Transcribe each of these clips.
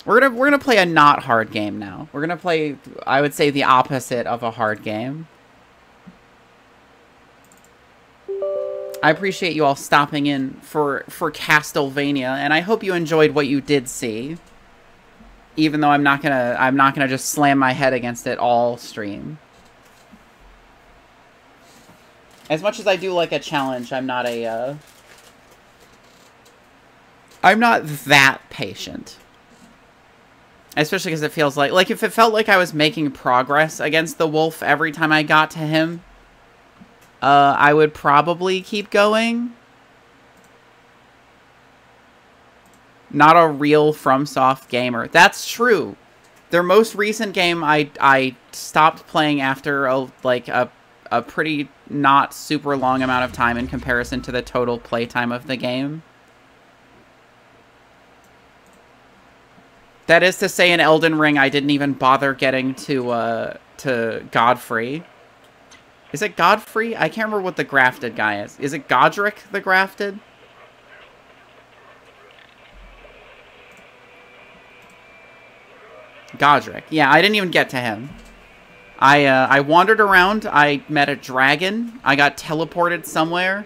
We're gonna play a not hard game now. We're gonna play, I would say, the opposite of a hard game. I appreciate you all stopping in for Castlevania, and I hope you enjoyed what you did see. Even though I'm not gonna just slam my head against it all stream. As much as I do like a challenge, I'm not that patient. Especially because it feels like if it felt like I was making progress against the wolf every time I got to him, I would probably keep going. Not a real FromSoft gamer. That's true. Their most recent game I stopped playing after a pretty not super long amount of time in comparison to the total playtime of the game. That is to say, in Elden Ring, I didn't even bother getting to Godfrey. Is it Godfrey? I can't remember what the grafted guy is. Is it Godric the grafted? Godric. Yeah, I didn't even get to him. I wandered around. I met a dragon. I got teleported somewhere.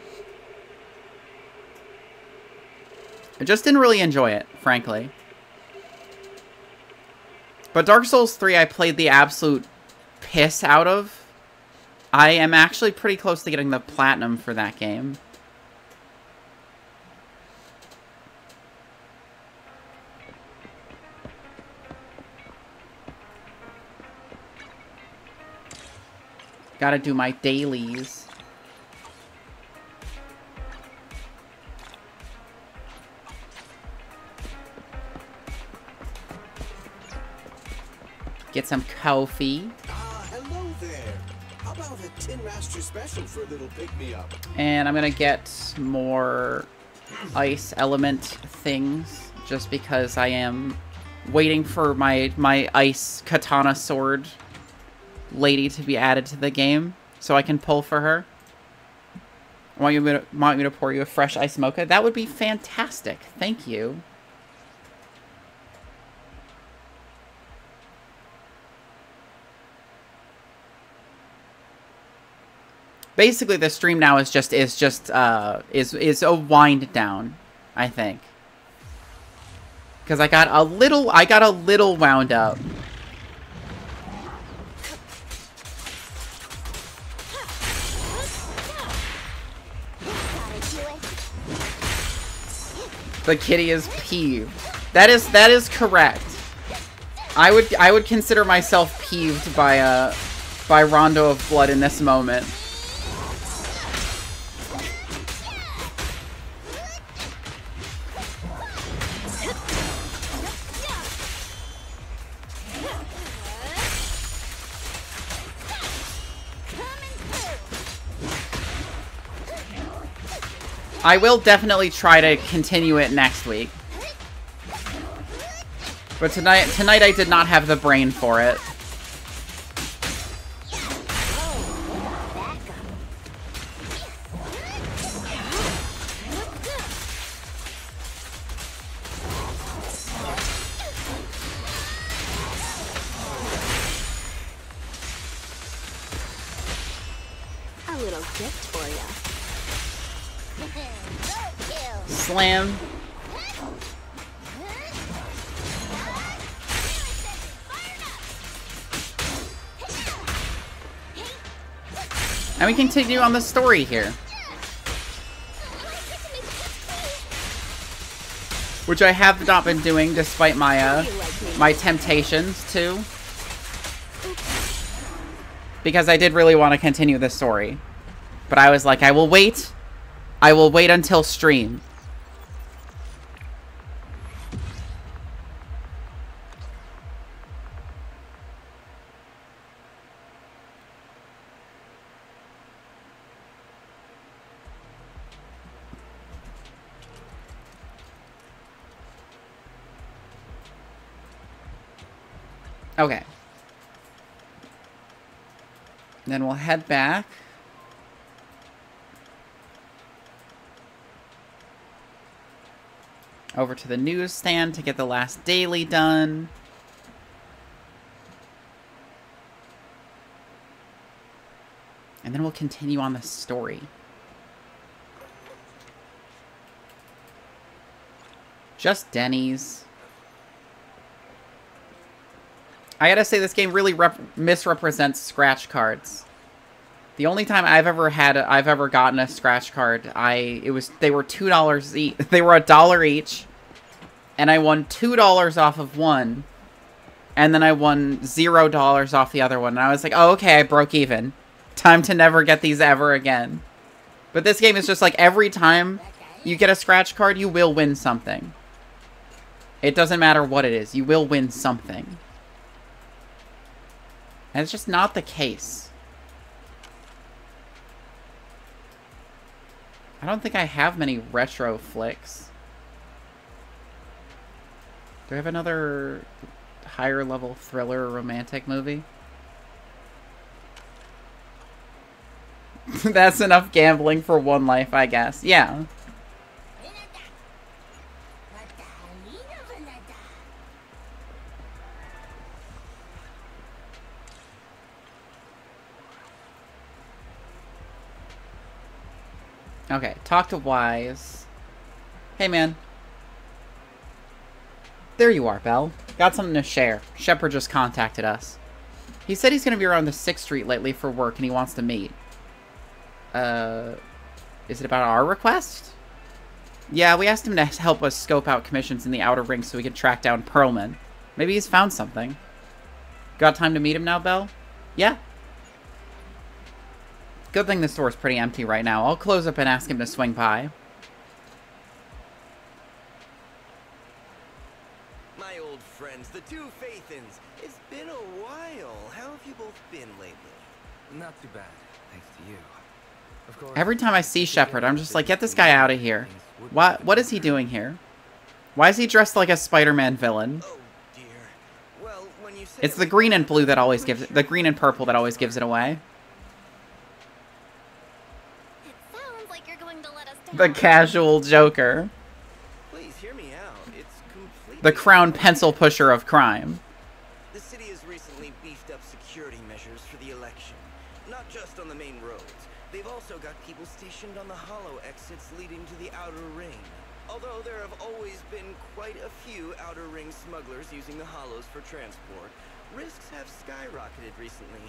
I just didn't really enjoy it, frankly. But Dark Souls 3 I played the absolute piss out of. I am actually pretty close to getting the platinum for that game. Gotta do my dailies. Get some coffee. Hello there. How about a Tin Master special for a little pick-me-up? And I'm gonna get more ice element things, just because I am waiting for my ice katana sword lady to be added to the game, so I can pull for her. Want me to pour you a fresh ice mocha? That would be fantastic. Thank you. Basically, the stream now is a wind down, I think. Because I got a little wound up. The kitty is peeved. That is correct. I would consider myself peeved by Rondo of Blood in this moment. I will definitely try to continue it next week. But tonight I did not have the brain for it. A little gift for you. Slam. And we continue on the story here. Which I have not been doing despite my my temptations to. Because I did really want to continue the story. But I was like, I will wait. I will wait until stream. Okay. Then we'll head back. Over to the newsstand to get the last daily done. And then we'll continue on the story. Just Denny's. I gotta say, this game really misrepresents scratch cards. The only time I've ever gotten a scratch card, they were $2 each. They were $1 each, and I won $2 off of one, and then I won $0 off the other one. And I was like, oh, okay, I broke even. Time to never get these ever again. But this game is just like every time you get a scratch card, you will win something. It doesn't matter what it is, you will win something. And it's just not the case. I don't think I have many retro flicks. Do I have another higher level thriller or romantic movie? That's enough gambling for one life, I guess. Yeah. Okay, talk to Wise. Hey, man. There you are, Belle. Got something to share. Shepard just contacted us. He said he's going to be around the 6th Street lately for work and he wants to meet. Is it about our request? Yeah, we asked him to help us scope out commissions in the Outer Ring so we could track down Perlman. Maybe he's found something. Got time to meet him now, Belle? Yeah. Good thing the store's pretty empty right now. I'll close up and ask him to swing by. My old friends, the two Faithins. It's been a while. How have you both been lately? Not too bad, thanks to you. Of course, Every time I see Shepard, I'm just like, get this guy out of here. What is he doing here? Why is he dressed like a Spider-Man villain? Oh dear. Well, when you say It's the green and blue that always gives it, the green and purple that always gives it away. It sounds like you're going to let us down. The casual Joker. Please hear me out. It's completely The crown pencil pusher of crime. The city has recently beefed up security measures for the election. Not just on the main roads. They've also got people stationed on the hollow exits leading to the Outer Ring. Although there have always been quite a few Outer Ring smugglers using the hollows for transport, risks have skyrocketed recently,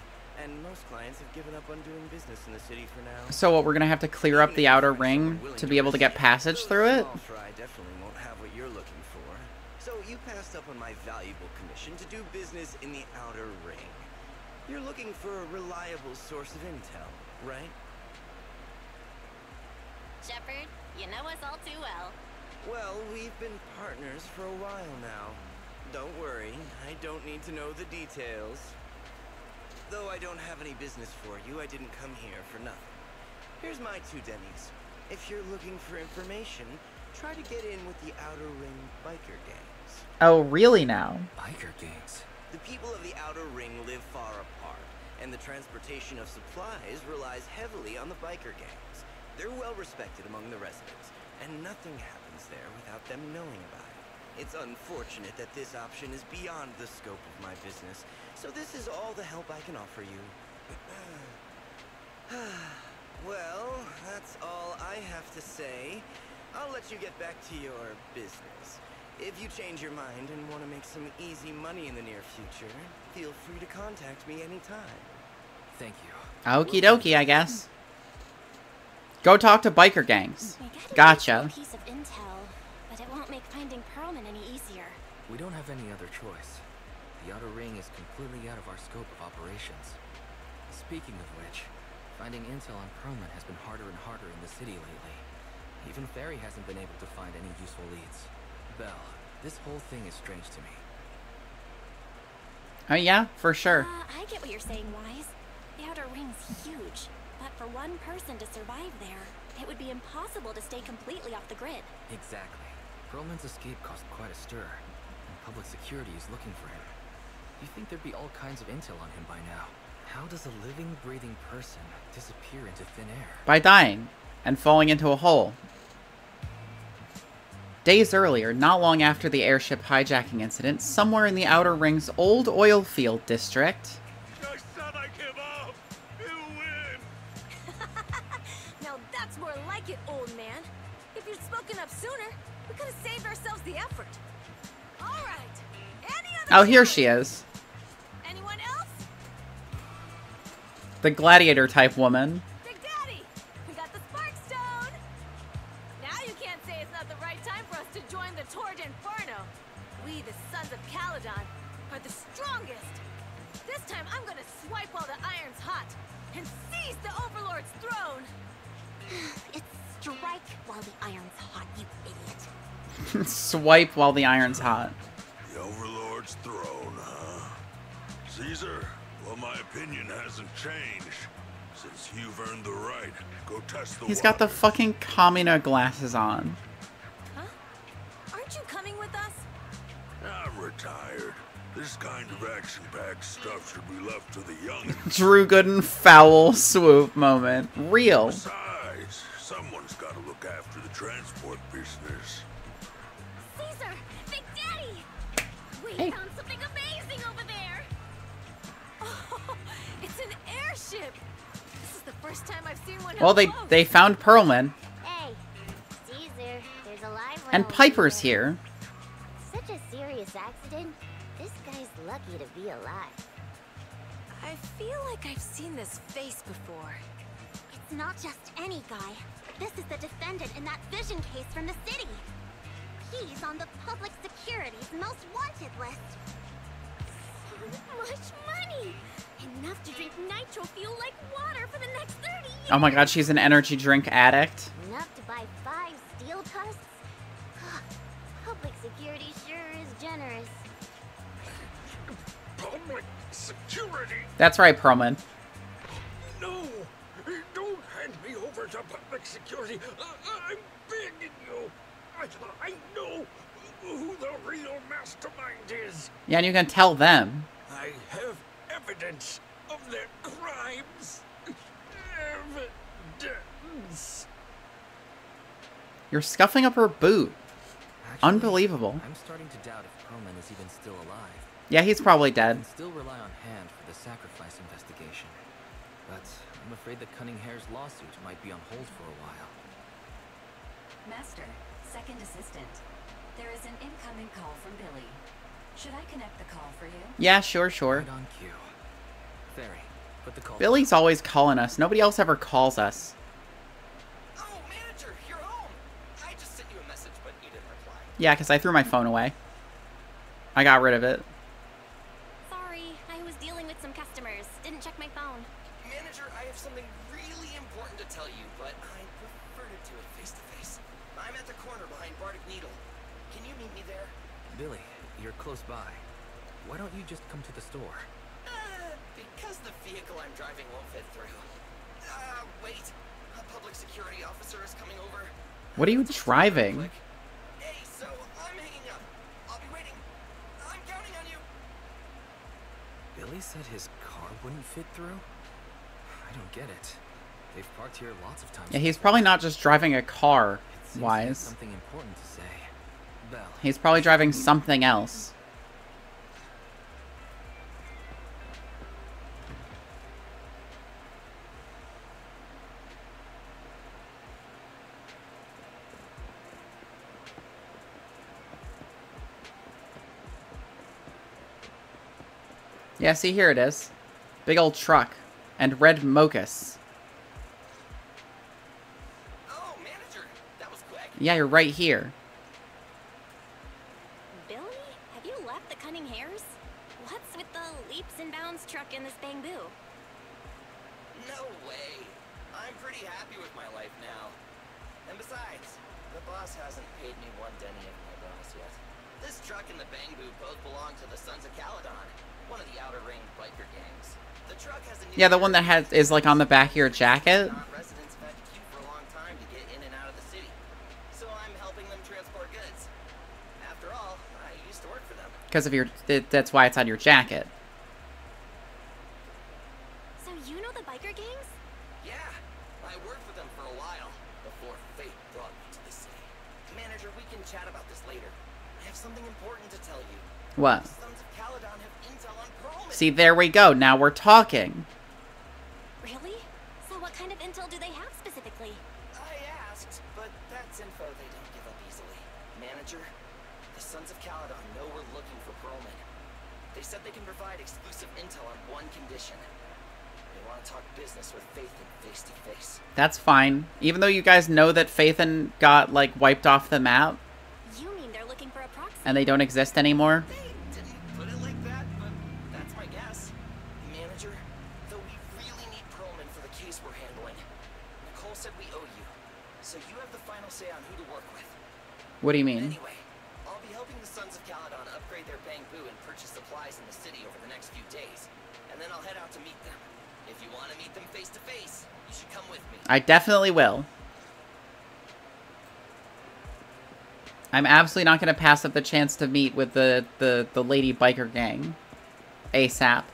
and most clients have given up on doing business in the city for now. So what, we're gonna have to clear up the Outer Ring to be able to get passage through it? Small fry definitely won't have what you're looking for. So you passed up on my valuable commission to do business in the Outer Ring. You're looking for a reliable source of intel, right? Shepard, you know us all too well. Well, we've been partners for a while now. Don't worry, I don't need to know the details. Though I don't have any business for you, I didn't come here for nothing. Here's my 2 Denny's. If you're looking for information, try to get in with the Outer Ring biker gangs. Oh, really now? biker gangs. The people of the Outer Ring live far apart, and the transportation of supplies relies heavily on the biker gangs. They're well respected among the residents, and nothing happens there without them knowing about it. It's unfortunate that this option is beyond the scope of my business, so this is all the help I can offer you. Well, that's all I have to say. I'll let you get back to your business. If you change your mind and want to make some easy money in the near future, feel free to contact me anytime. Thank you. Okie dokie, I guess. Go talk to biker gangs. We got a Gotcha. useful piece of intel, but it won't make finding Perlman any easier. We don't have any other choice. The Outer Ring is completely out of our scope of operations. Speaking of which, finding intel on Perlman has been harder and harder in the city lately. Even Ferry hasn't been able to find any useful leads. Belle, this whole thing is strange to me. Oh yeah, for sure. I get what you're saying, Wise. The Outer Ring's huge, but for one person to survive there, it would be impossible to stay completely off the grid. Exactly. Perlman's escape caused quite a stir, and public security is looking for him. You'd think there'd be all kinds of intel on him by now. How does a living, breathing person disappear into thin air? By dying and falling into a hole. Days earlier, not long after the airship hijacking incident, somewhere in the Outer Ring's old oil field district... I said I give up! You win! Now that's more like it, old man. If you'd spoken up sooner, we could have saved ourselves the effort. All right. Any other Oh, here she is. Anyone else? The gladiator-type woman. Big Daddy, we got the Spark Stone. Now you can't say it's not the right time for us to join the Torrid Inferno. We, the Sons of Caledon, are the strongest. This time I'm gonna swipe while the iron's hot and seize the Overlord's throne. It's strike while the iron's hot, you idiot. Swipe while the iron's hot. The Overlord's throne, huh? Caesar, well, my opinion hasn't changed. Since you've earned the right, go test the He's got the waters. fucking Kamina glasses on. Huh? Aren't you coming with us? I'm retired. This kind of action-packed stuff should be left to the young. Drew Gooden foul swoop moment. Real. Besides, someone's got to look after the transport business. Caesar! Big Daddy! We Hey. found something amazing over there! Oh, it's an airship. This is the first time I've seen one. Well, up they close. found Perlman. Hey, Caesar, there's a live one And over Piper's here. here. Such a serious accident. This guy's lucky to be alive. I feel like I've seen this face before. It's not just any guy. This is the defendant in that vision case from the city. He's on the public security's most wanted list. So much money! Enough to drink nitro fuel like water for the next 30 years! Oh my god, she's an energy drink addict. Enough to buy 5 steel tusks? Public security sure is generous. Public security? That's right, Perlman. No! Don't hand me over to public security. I'm begging you. I know who the real mastermind is. Yeah, and you can tell them. I have evidence of their crimes. Evidence. You're scuffing up her boot. Actually, Unbelievable. I'm starting to doubt if Perlman is even still alive. Yeah, he's probably I dead. can still rely on Hand for the sacrifice investigation. But I'm afraid the Cunninghare's lawsuit might be on hold for a while. Master, second assistant. There is an incoming call from Billy. Should I connect the call for you? Yeah, sure. Right on cue. Fairy, put the call. Billy's always calling us. Nobody else ever calls us. Oh, manager, you're home. I just sent you a message, but you didn't reply. Yeah, because I threw my phone away. I got rid of it. Sorry, I was dealing with some customers. Didn't check my phone. Manager, I have something really important to tell you, but I prefer to do it face to face. I'm at the corner behind Bardic Needle. Can you meet me there? Billy, you're close by. Why don't you just come to the store? Because the vehicle I'm driving won't fit through. Wait. A public security officer is coming over. What are you driving? Quick. Hey, so I'm hanging up. I'll be waiting. I'm counting on you. Billy said his car wouldn't fit through? I don't get it. They've parked here lots of times. Yeah, he's probably not just driving a car, It seems he has wise. something important to say. Belle. He's probably driving something else. Yeah, see, here it is. Big old truck. And red mochas. Oh, manager, that was quick. Yeah, you're right here. Billy, have you left the Cunninghares? What's with the leaps and bounds truck in this bamboo? No way. I'm pretty happy with my life now. And besides, the boss hasn't paid me one penny of my bonus yet. This truck and the Bangbu both belong to the Sons of Caledon, one of the Outer Ring biker gangs. The truck has a new Yeah, the one that is like on the back of your jacket. Non-residents have had to queue for a long time to get in and out of the city. So I'm helping them transport goods. After all, I used to work for them. Because of your, that's why it's on your jacket. So you know the biker gangs? Yeah, I worked with them for a while before fate brought me to the city. Manager, we can chat about important to tell you. What? The Sons of Caledon have intel on Pearlman. See, there we go. Now we're talking. Really? So what kind of intel do they have specifically? I asked, but that's info they don't give up easily. Manager, the Sons of Caledon know we're looking for Pearlman. They said they can provide exclusive intel on one condition. They want to talk business with Phaethon face to face. That's fine. Even though you guys know that Phaethon got, like, wiped off the map You mean they're looking for a proxy? and they don't exist anymore. They didn't put it like that, but that's my guess. Manager, though we really need Pearlman for the case we're handling. Nicole said we owe you, so you have the final say on who to work with. What do you mean? Anyway, I'll be helping the Sons of Caledon upgrade their bamboo and purchase supplies in the city over the next few days, and then I'll head out to meet them. If you want to meet them face to face, you should come with me. I definitely will. I'm absolutely not going to pass up the chance to meet with the lady biker gang ASAP.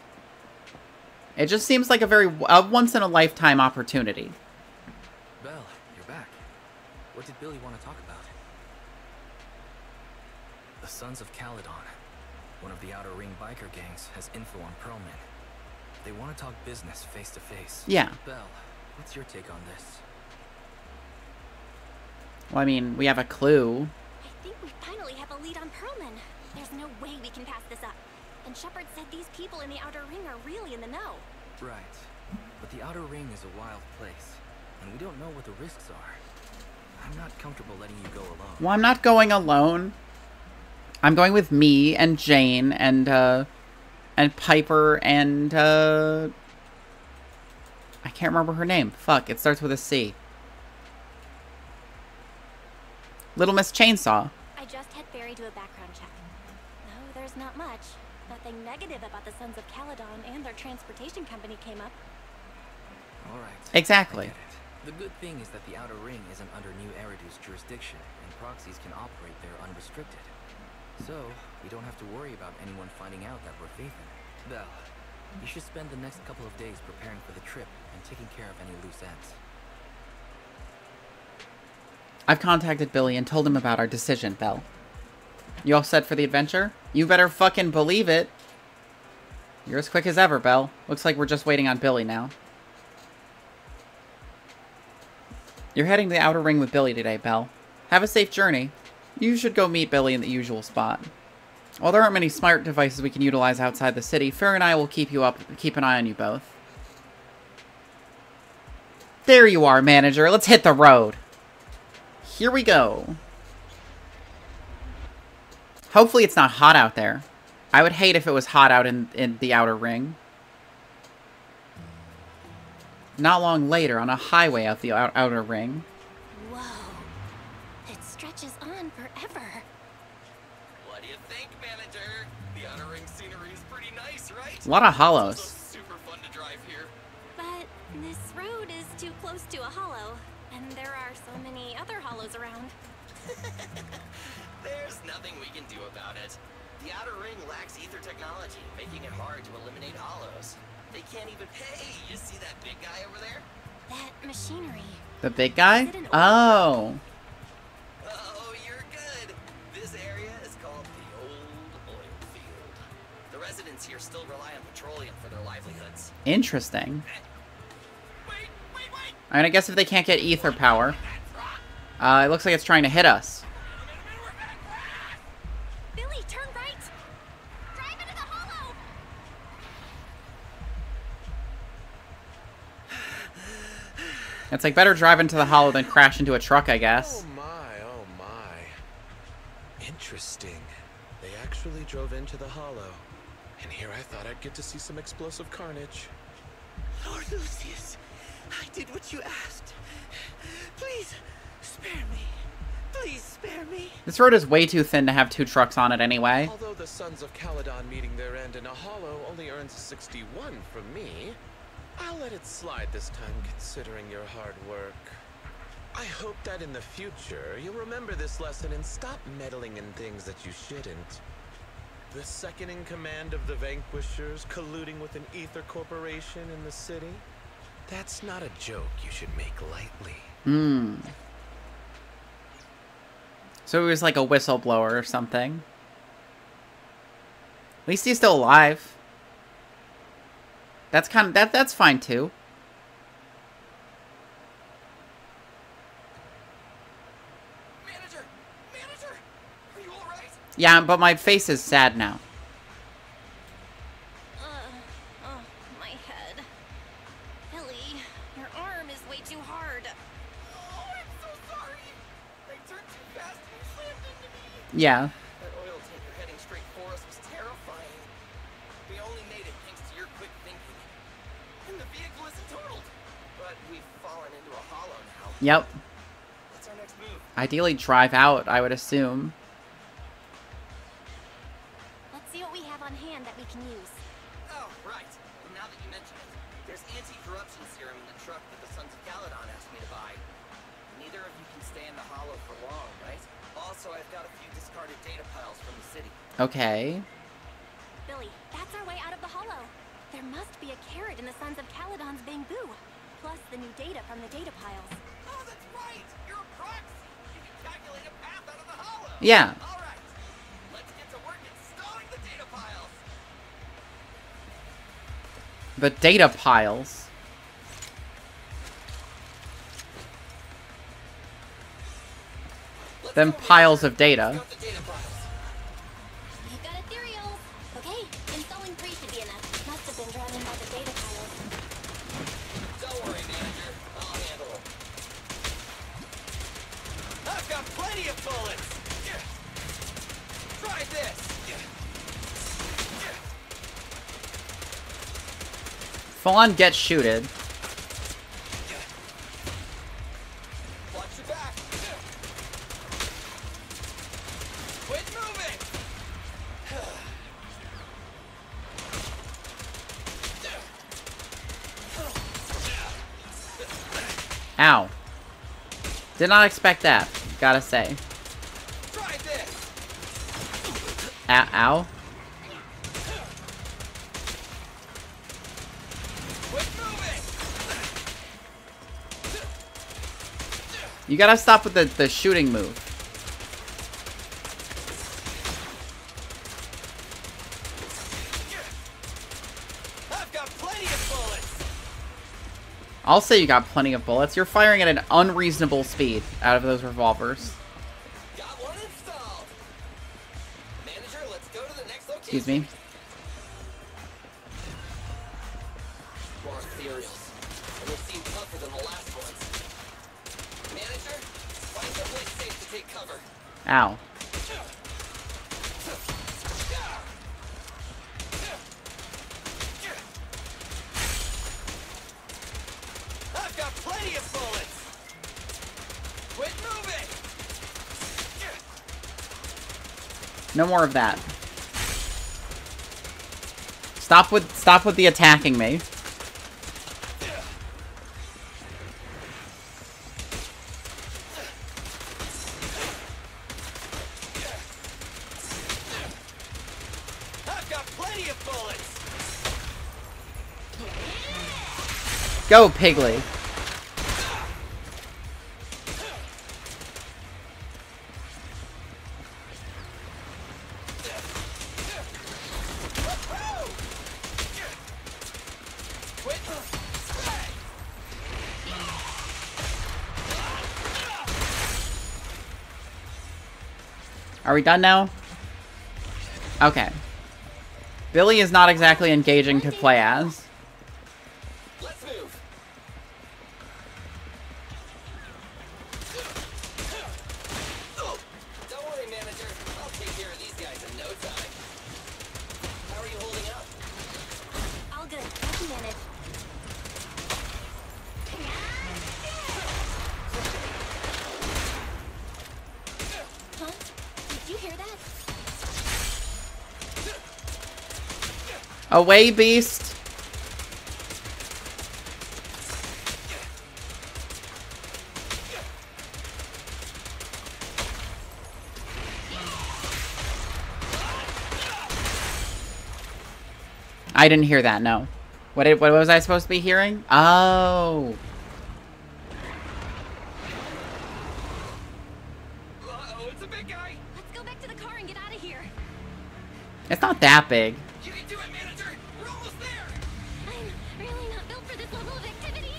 It just seems like a once-in-a-lifetime opportunity. Belle, you're back. What did Billy want to talk about? The Sons of Caledon, one of the Outer Ring biker gangs, has info on Pearlman. They want to talk business face to face. Yeah. Belle, what's your take on this? Well, I mean, we have a clue. I think we finally have a lead on Pearlman. There's no way we can pass this up. And Shepard said these people in the Outer Ring are really in the know. Right. But the Outer Ring is a wild place, and we don't know what the risks are. I'm not comfortable letting you go alone. Well, I'm not going alone. I'm going with me and Jane and Piper and, I can't remember her name. Fuck, it starts with a C. Little Miss Chainsaw. I just had Barry do a background check. No, there's not much. Nothing negative about the Sons of Caledon and their transportation company came up. All right. Exactly. I get it. The good thing is that the Outer Ring isn't under New Eridu's jurisdiction, and proxies can operate there unrestricted. So, we don't have to worry about anyone finding out that we're Phaethon. Belle, you should spend the next couple of days preparing for the trip and taking care of any loose ends. I've contacted Billy and told him about our decision, Belle. You all set for the adventure? You better fucking believe it. You're as quick as ever, Belle. Looks like we're just waiting on Billy now. You're heading to the Outer Ring with Billy today, Belle. Have a safe journey. You should go meet Billy in the usual spot. While there aren't many smart devices we can utilize outside the city, Fer and I will keep an eye on you both. There you are, manager. Let's hit the road. Here we go. Hopefully it's not hot out there. I would hate if it was hot out in the Outer Ring. Not long later, on a highway out the Outer Ring. Whoa. It stretches on forever. What do you think, manager? The Outer Ring scenery is pretty nice, right? A lot of hollows. It's also super fun to drive here. But this road is too close to a hollow, and there are so many other hollows around. There's nothing we can do about it. The Outer Ring lacks ether technology, making it hard to eliminate hollows. They can't even... Hey, you see that big guy over there? That machinery. The big guy? Is it an Oh. Oh, you're good. This area is called the Old Oil Field. The residents here still rely on petroleum for their livelihoods. Interesting. Wait! I mean, I guess if they can't get ether power. It looks like it's trying to hit us. Billy, turn right! Drive into the hollow! It's like better drive into the hollow than crash into a truck, I guess. Oh my. Interesting. They actually drove into the hollow. And here I thought I'd get to see some explosive carnage. Lord Lucius, I did what you asked. Please, spare me. Please spare me. This road is way too thin to have two trucks on it anyway. Although the Sons of Caledon meeting their end in a hollow only earns a 61 from me, I'll let it slide this time considering your hard work. I hope that in the future you'll remember this lesson and stop meddling in things that you shouldn't. The second in command of the Vanquishers colluding with an ether corporation in the city? That's not a joke you should make lightly. So he was like a whistleblower or something. At least he's still alive. That's kind of that's fine too. Manager, are you all right? Yeah, but my face is sad now. Oh, my head. Billy, your arm is way too hard. Oh, I'm so sorry. I turned too fast and you slammed into me. Yeah. That oil tanker heading straight for us was terrifying. We only made it thanks to your quick thinking. And the vehicle isn't totaled. But we've fallen into a hollow now. Yep. What's our next move? Ideally drive out, I would assume. Let's see what we have on hand that we can use. Oh, right. Well, now that you mention it, there's anti-corruption serum in the truck that the Sons of Caledon asked me to buy. Neither of you can stay in the hollow for long, right? Also, I've got a few discarded data piles from the city. Okay. Billy, that's our way out of the hollow. There must be a carrot in the Sons of Caledon's bamboo, plus the new data from the data piles. Oh, that's right! You're a proxy! You can calculate a path out of the hollow! Yeah. All right. Let's get to work installing the data piles! The data piles. Them piles of data. Got the data piles. You've got ethereal. Okay, installing 3 should be enough. Must have been drawn in by the data piles. Don't worry, manager. I'll handle it. I've got plenty of bullets! Try this! Full on get shooted. Watch your back! Quit moving! Ow. Did not expect that, gotta say. Try this! Ow. Quit moving! You gotta stop with the shooting move. I've got plenty of bullets! I'll say you got plenty of bullets. You're firing at an unreasonable speed out of those revolvers. Got one installed! Manager, let's go to the next location. Excuse me. More ethereals. And they seem tougher than the last ones. Manager, find someplace safe to take cover. Ow. I've got plenty of bullets! Quit moving! No more of that. Stop with the attacking me. I've got plenty of bullets! Go, Piggly. Quit! Are we done now? Okay. Billy is not exactly engaging to play as. Let's move! Don't worry, manager. I'll take care of these guys in no time. How are you holding up? All good. I can manage. Huh? Did you hear that? Away, beast. I didn't hear that, no. What was I supposed to be hearing? Oh. Uh-oh, it's a big guy! Let's go back to the car and get out of here. It's not that big. You can do it, manager! We're almost there! I'm really not built for this level of activity.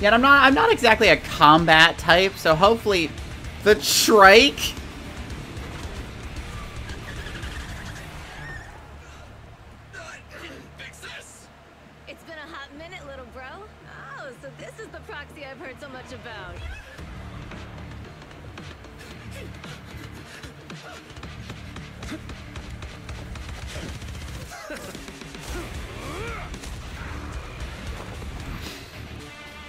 Yet I'm not exactly a combat type, so hopefully the trike. Fix this! It's been a hot minute, little bro. Oh, so this is the proxy I've heard so much about.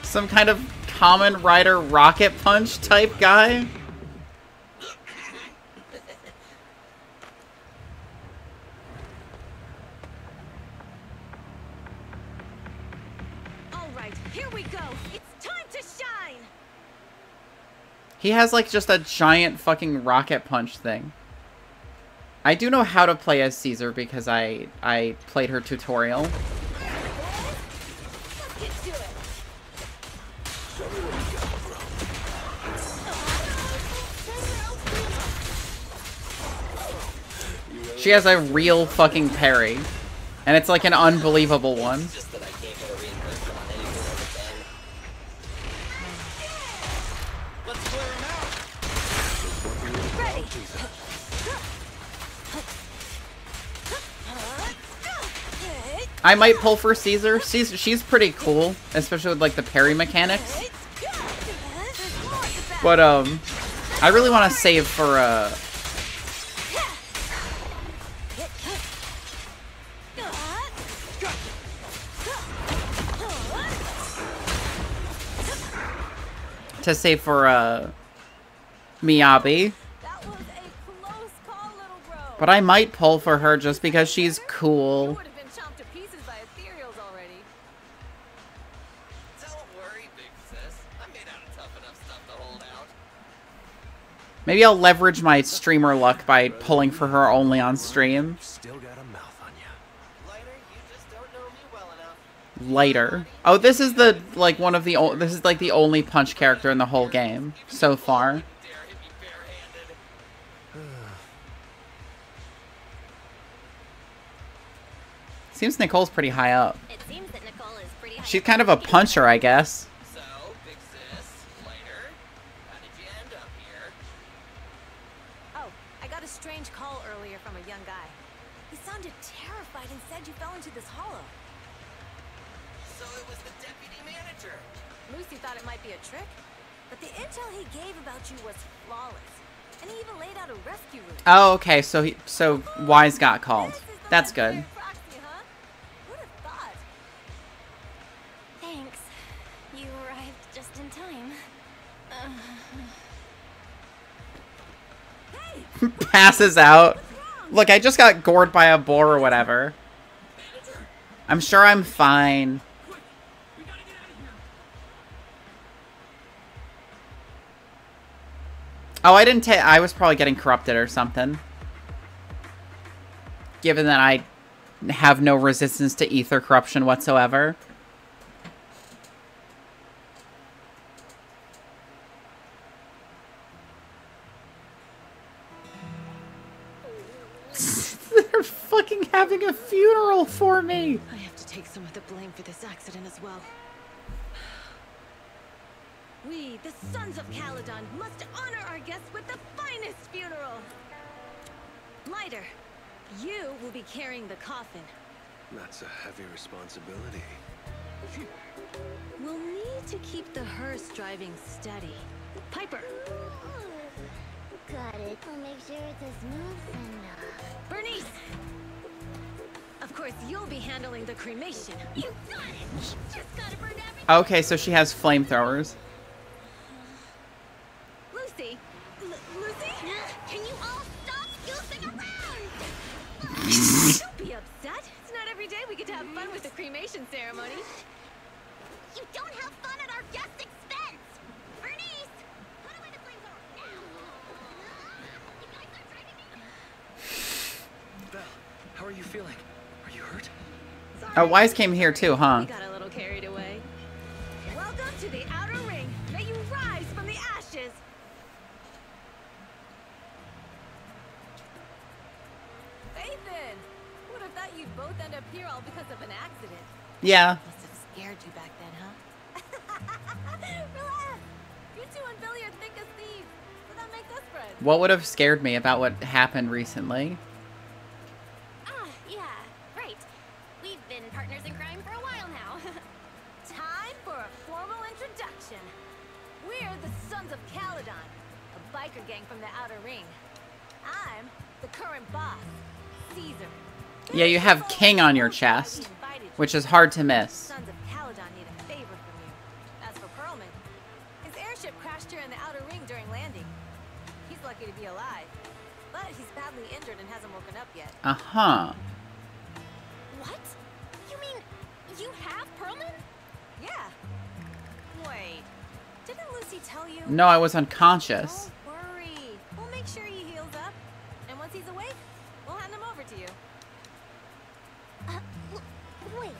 Some kind of Kamen Rider rocket punch type guy. All right, here we go. It's time to shine. He has like just a giant fucking rocket punch thing. I do know how to play as Caesar because I played her tutorial. Let's get to it. She has a real fucking parry. And it's like an unbelievable one. Just that I can't get a reimbursement on anything over 10. Let's clear him out. Ready. I might pull for Caesar. She's pretty cool, especially with like the parry mechanics. But I really want to save for Miyabi. That was a close call, little bro. But I might pull for her just because she's You cool. would have been chomped to pieces by ethereals already. Don't worry, big sis. I made out of tough enough stuff to hold out. Maybe I'll leverage my streamer luck by pulling for her only on stream. Still got a mouth on you. Lighter, you just don't know me well enough. Lighter. Oh, this is the like one of the this is like the only punch character in the whole game so far. Dare hit me barehanded. Seems Nicole's pretty high up. It seems that Nicole is pretty high She's up kind of on a the puncher, I guess. So, big sis, lighter, how did you end up here? Oh, I got a strange call earlier from a young guy. He sounded terrified and said you fell into this hollow. So it was the deputy manager. Lucy thought it might be a trick, but the intel he gave about you was flawless. And he even laid out a rescue route. Oh, okay. So Wise got called. This is the That's legendary good. proxy, huh? Who'd have thought? Thanks. You arrived just in time. Passes out. Look, I just got gored by a boar or whatever. I'm sure I'm fine. Oh, I didn't take. I was probably getting corrupted or something. Given that I have no resistance to ether corruption whatsoever. They're fucking having a funeral for me. I have to take some of the blame for this accident as well. We, the Sons of Caledon, must honor our guests with the finest funeral. Lighter, you will be carrying the coffin. That's a heavy responsibility. We'll need to keep the hearse driving steady. Piper, Got it. I'll make sure it's as smooth enough. Bernice! Of course, you'll be handling the cremation. You got it! Just gotta burn everything. Okay, so she has flamethrowers. Lucy! Lucy? Can you all stop goofing around? Don't be upset. It's not every day we get to have fun with the cremation ceremony. You don't have fun at our guest expense! Bernice! Put away the flamethrower now! You guys are driving me... Belle, how are you feeling? Are you hurt? Sorry Oh, Wise came here too, huh? We got a little carried away. Welcome to the outer ring. May you rise from the ashes. Nathan, would have thought you'd both end up here all because of an accident. Yeah. Must have scared you back then, huh? Relax. You two and Billy are thick as thieves, so that makes us friends. What would have scared me about what happened recently? Yeah, right. We've been partners in crime for a while now. Time for a formal introduction. We're the Sons of Caledon, a biker gang from the outer ring. I'm the current boss, Caesar. Yeah, you have King on your chest, which is hard to miss. Sons of Caledon need a favor from you. As for Perlman, his airship crashed here in the outer ring during landing. He's lucky to be alive, but he's badly injured and hasn't woken up yet. Uh-huh. What? You mean you have Perlman? Yeah. Wait, didn't Lucy tell you? No, I was unconscious. Don't worry. We'll make sure he heals up. And once he's awake, we'll hand him over to you. Wait,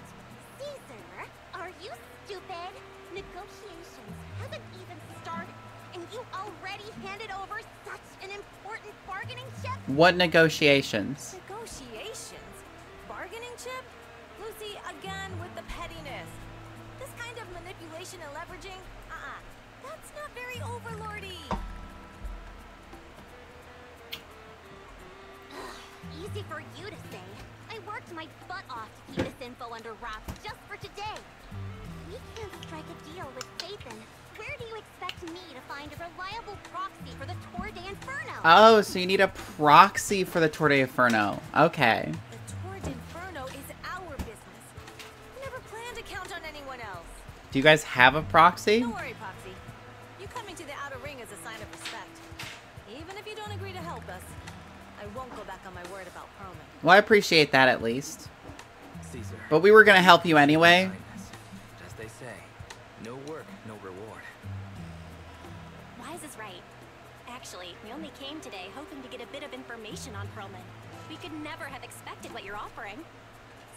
Caesar, are you stupid? Negotiations haven't even started, and you already handed over such an important bargaining chip? What negotiations? Negotiations? Bargaining chip? Lucy, again with the pettiness. This kind of manipulation and leveraging? That's not very overlordy. Easy for you to say. I worked my butt off to keep this info under wraps just for today. We can't strike a deal with Sathan. Where do you expect me to find a reliable proxy for the Tour de Inferno? Oh, so you need a proxy for the Tour de Inferno. Okay. The Tour de Inferno is our business. We never planned to count on anyone else. Do you guys have a proxy? Don't worry, Poxy. You coming to the outer ring is a sign of respect. Even if you don't agree to help us, I won't go back on my word about Perlman. Well, I appreciate that at least. Caesar. But we were gonna help you anyway. As they say, no work, no reward. Wise is right. Actually, we only came today hoping to get a bit of information on Perlman. We could never have expected what you're offering.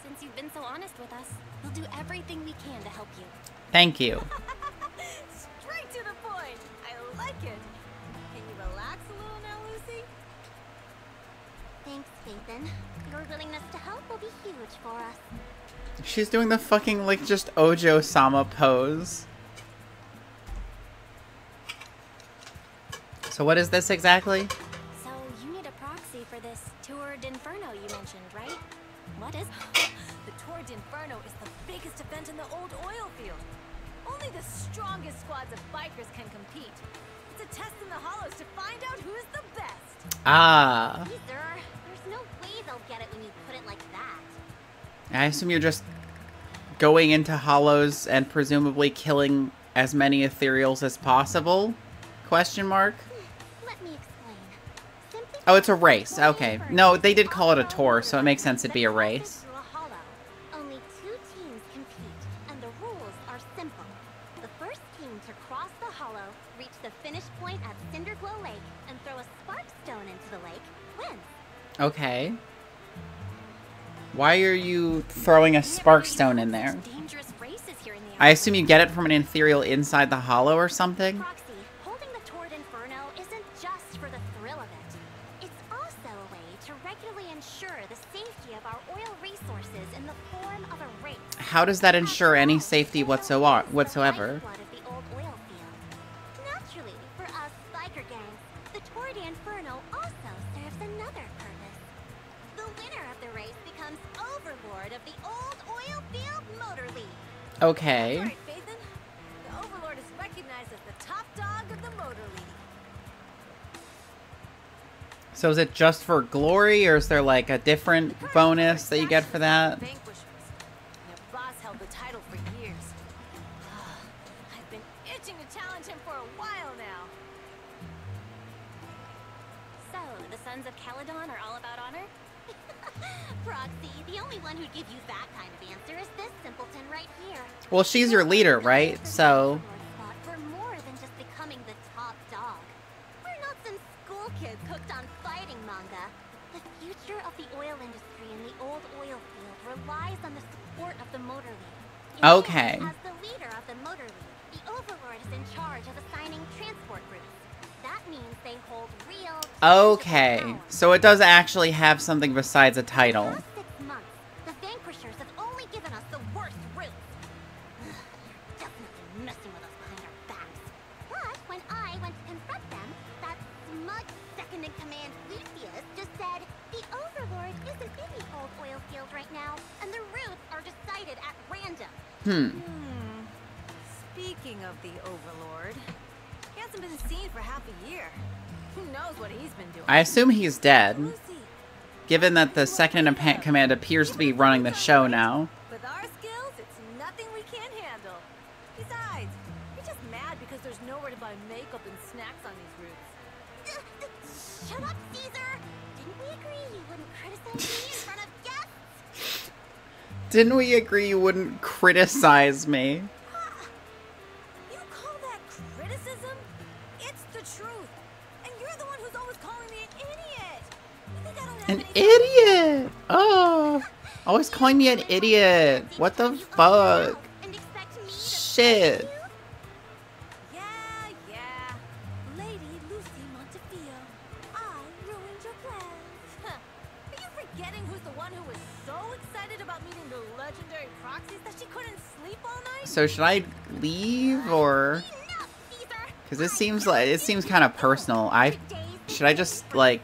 Since you've been so honest with us, we'll do everything we can to help you. Thank you. Straight to the point. I like it. Can you relax a little now, Lucy? Thanks, Sathan. Your willingness to help will be huge for us. She's doing the fucking, like, just Ojo-sama pose. So what is this exactly? So you need a proxy for this Tour d'Inferno you mentioned, right? What is... The Tour d'Inferno is the biggest event in the old oil field. Only the strongest squads of bikers can compete. It's a test in the hollows to find out who's the best. Ah. Caesar, there's no way they'll get it when you put it like that. I assume you're just going into hollows and presumably killing as many ethereals as possible? Question mark? Let me explain. Simply Oh, it's a race. Okay. No, they did call it a tour, so it makes sense it'd be a race. through a hollow. Only 2 teams compete, and the rules are simple. The first team to cross the hollow, reach the finish point at Cinderglow Lake, and throw a spark stone into the lake, wins. Okay. Why are you throwing a spark stone in there? Dangerous races here in the I assume you get it from an ethereal inside the hollow or something? Proxy, holding the Tour d'Inferno isn't just for the thrill of it. It's also a way to regularly ensure the safety of our oil resources in the form of a race. How does that ensure any safety whatsoever? Lifeblood of the old oil field. Naturally, for us biker gangs, the Tour d'Inferno also serves another purpose. The winner of the race becomes overlord of the old oil field motor league. Okay. Alright, Phaethon. The Overlord is recognized as the top dog of the Motor League. So is it just for glory, or is there like a different bonus that you get for that? Vanquishers. Their boss held the title for years. I've been itching to challenge him for a while now. So, the Sons of Caledon are all about honor? Proxy, the only one who'd give you that kind of answer is this simpleton right here. Well, she's your leader, right? So... For more than just becoming the top dog. We're not some school kids hooked on fighting manga. The future of the oil industry in the old oil field relies on the support Okay. As the leader of the Motor League, the Overlord is in charge of assigning transport routes. That means they hold real... Okay. power. So it does actually have something besides a For title. the past 6 months, the Vanquishers have only given us the worst routes. Ugh, they're definitely messing with us behind our backs. But when I went to confront them, that smug second-in-command Lucius just said, the Overlord isn't in the old oil field right now, and the routes are decided at random. Speaking of the Overlord, he hasn't been seen for half a year. Who knows what he's been doing? I assume he's dead, Lucy, given that the second-in-command appears to be running the show now. with our skills, it's nothing we can't handle. Besides, he's just mad because there's nowhere to buy makeup and snacks on these routes. Shut up, Caesar! Didn't we agree you wouldn't criticize me in front of guests? Didn't we agree you wouldn't criticize me? You call that criticism? It's the truth. And you're the one who's always calling me an idiot. You think I don't have An any idiot! Oh! Always calling me an idiot. What the fuck? And expect me to Shit. you? Yeah. Lady Lucy Montefiore, I ruined your plans. Huh. Are you forgetting who's the one who was so excited about meeting the legendary proxies that she couldn't sleep all night? So should I leave or? Enough, Caesar! Because it seems kind of personal. Should I just like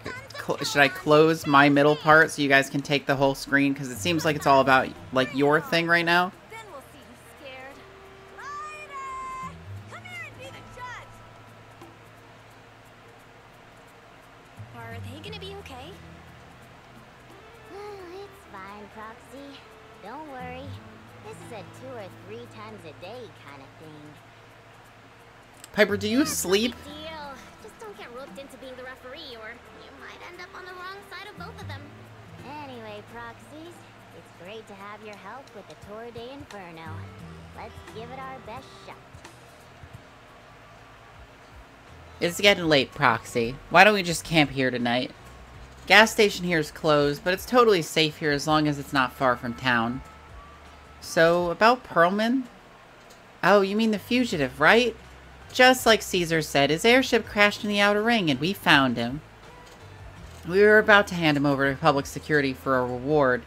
should I close my middle part so you guys can take the whole screen? Because it seems like it's all about like your thing right now. Then we'll see who's scared. Lady! Come here and be the judge! Are they gonna be okay? It's fine, Proxy. Don't worry. This is a 2 or 3 times a day kind of thing. Piper, do you sleep? No big deal. Just don't get roped into being the referee, or you might end up on the wrong side of both of them. Anyway, Proxies, it's great to have your help with the Tour de Inferno. Let's give it our best shot. It's getting late, Proxy. Why don't we just camp here tonight? Gas station here is closed, but it's totally safe here as long as it's not far from town. So, about Perlman? Oh, you mean the fugitive, right? Just like Caesar said, his airship crashed in the Outer Ring and we found him. We were about to hand him over to public security for a reward,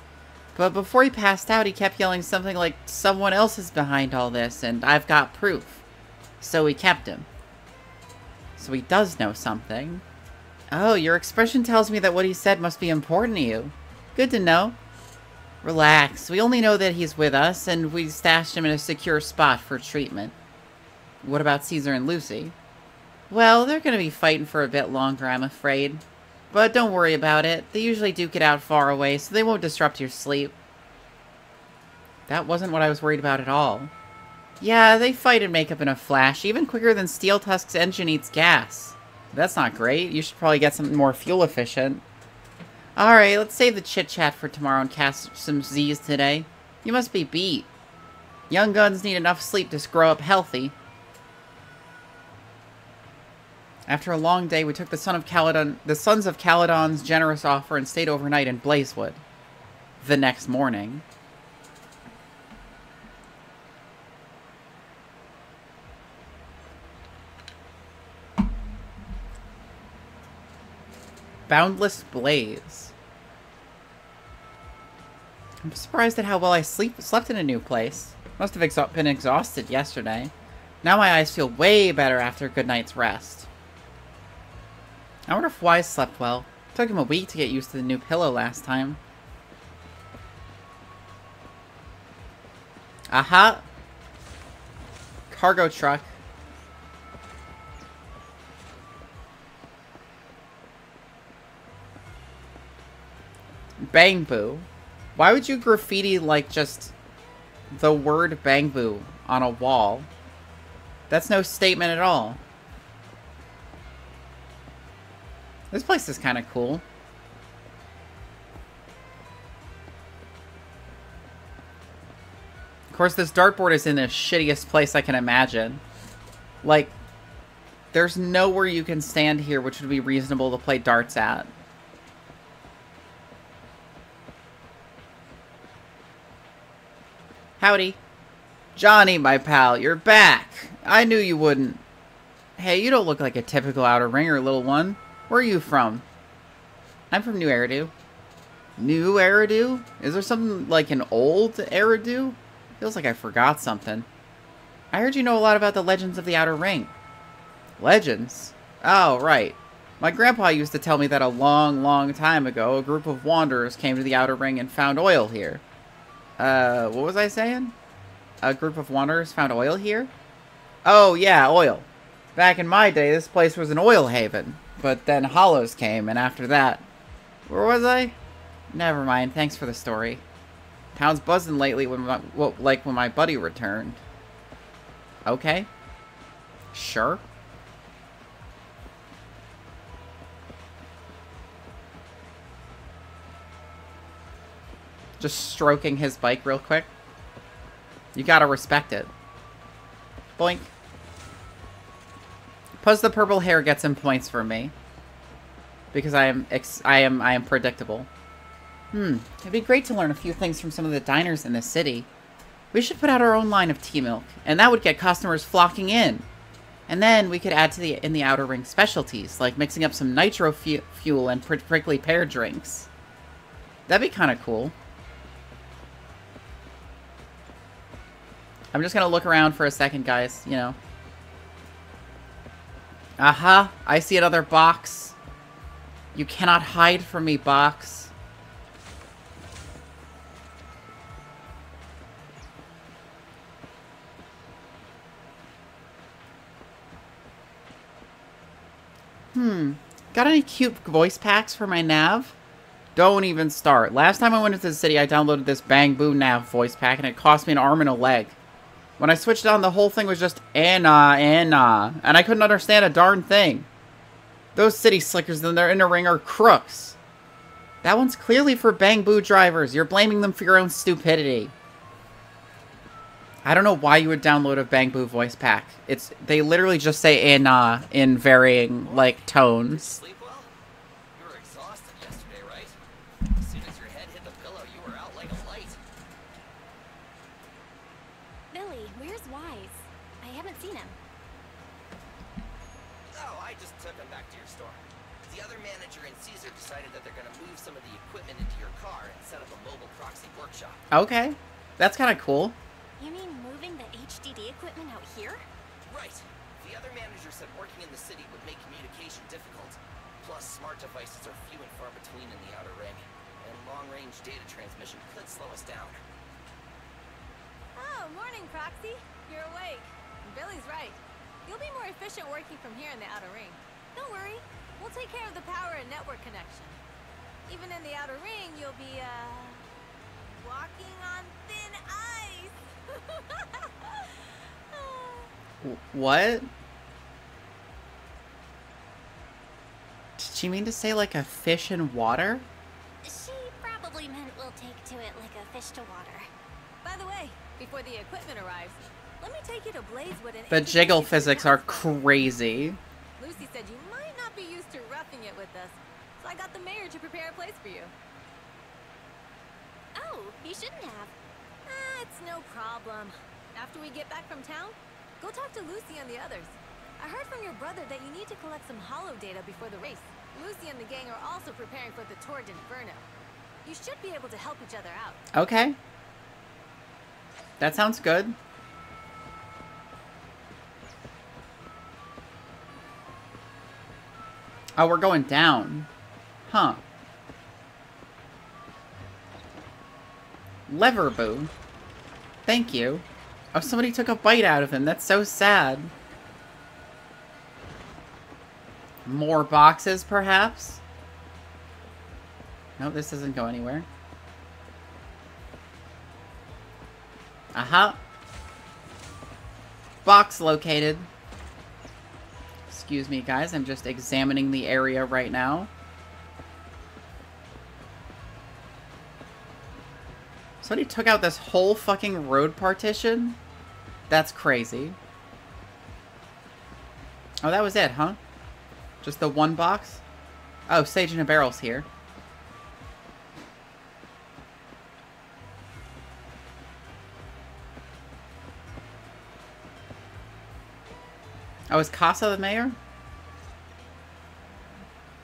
but before he passed out, he kept yelling something like, someone else is behind all this, and I've got proof. So we kept him. So he does know something. Oh, your expression tells me that what he said must be important to you. Good to know. Relax, we only know that he's with us, and we stashed him in a secure spot for treatment. What about Caesar and Lucy? Well, they're gonna be fighting for a bit longer, I'm afraid. But don't worry about it. They usually duke it out far away, so they won't disrupt your sleep. That wasn't what I was worried about at all. Yeah, they fight and make up in a flash, even quicker than Steel Tusk's engine eats gas. That's not great. You should probably get something more fuel efficient. Alright, let's save the chit-chat for tomorrow and cast some Z's today. You must be beat. Young guns need enough sleep to grow up healthy. After a long day, we took the Sons of Caledon's generous offer and stayed overnight in Blazewood. The next morning. Boundless Blaze. I'm surprised at how well I slept in a new place. Must have been exhausted yesterday. Now my eyes feel way better after a good night's rest. I wonder if Wise slept well. It took him a week to get used to the new pillow last time. Aha! Cargo truck. Bang Boo. Why would you graffiti, like, just the word Bang Boo on a wall? That's no statement at all. This place is kind of cool. Of course, this dartboard is in the shittiest place I can imagine. Like, there's nowhere you can stand here which would be reasonable to play darts at. Howdy. Johnny, my pal, you're back. I knew you wouldn't. Hey, you don't look like a typical outer ringer, little one. Where are you from? I'm from New Eridu. New Eridu? Is there something like an old Eridu? Feels like I forgot something. I heard you know a lot about the legends of the Outer Ring. Legends? Oh, right. My grandpa used to tell me that a long, long time ago, a group of wanderers came to the Outer Ring and found oil here. What was I saying? A group of wanderers found oil here? Oh, yeah, oil. Back in my day, this place was an oil haven. But then hollows came, and after that... Where was I? Never mind, thanks for the story. Town's buzzing lately when my buddy returned. Okay. Sure. Just stroking his bike real quick. You gotta respect it. Boink. Plus the purple hair gets him points for me. Because I am predictable. It'd be great to learn a few things from some of the diners in the city. We should put out our own line of tea milk, and that would get customers flocking in. And then we could add to the Outer Ring specialties, like mixing up some nitro fuel and prickly pear drinks. That'd be kind of cool. I'm just gonna look around for a second, guys, you know. Aha, I see another box. You cannot hide from me, box. Got any cute voice packs for my nav? Don't even start. Last time I went into the city, I downloaded this Bang Boo Nav voice pack, and it cost me an arm and a leg. When I switched on, the whole thing was just Anna, Anna, and I couldn't understand a darn thing. Those city slickers in their inner ring are crooks. That one's clearly for Bang Boo drivers. You're blaming them for your own stupidity. I don't know why you would download a Bang Boo voice pack. They literally just say Anna in varying, like, tones. Sleep well? You were exhausted yesterday, right? As soon as your head hit the pillow, you were out like a light. Billy, where's Wise? I haven't seen him. Oh, I just took him back to your store. The other manager and Caesar decided that they're going to move some of the equipment into your car and set up a mobile proxy workshop. Okay. That's kind of cool. You mean moving the HDD equipment out here? Right. The other manager said working in the city would make communication difficult. Plus, smart devices are few and far between in the Outer Ring, and long-range data transmission could slow us down. Oh, morning, Proxy. You're awake. Billy's right. You'll be more efficient working from here in the Outer Ring. Don't worry. We'll take care of the power and network connection. Even in the Outer Ring, you'll be, walking on thin ice. What? Did she mean to say like a fish in water? She probably meant we'll take to it like a fish to water. By the way, before the equipment arrives, let me take you to Blazewood and The jiggle physics are crazy. Lucy said you might not be used to roughing it with us, so I got the mayor to prepare a place for you. Oh, you shouldn't have. It's no problem. After we get back from town, go talk to Lucy and the others. I heard from your brother that you need to collect some holo data before the race. Lucy and the gang are also preparing for the Tour d'Inferno. You should be able to help each other out. Okay. That sounds good. Oh, we're going down. Huh. Lever Boo. Thank you. Oh, somebody took a bite out of him. That's so sad. More boxes, perhaps? No, this doesn't go anywhere. Aha. Box located. Excuse me, guys. I'm just examining the area right now. Somebody took out this whole fucking road partition? That's crazy. Oh, that was it, huh? Just the one box? Oh, Sage in a Barrel's here. Oh, is Casa the mayor?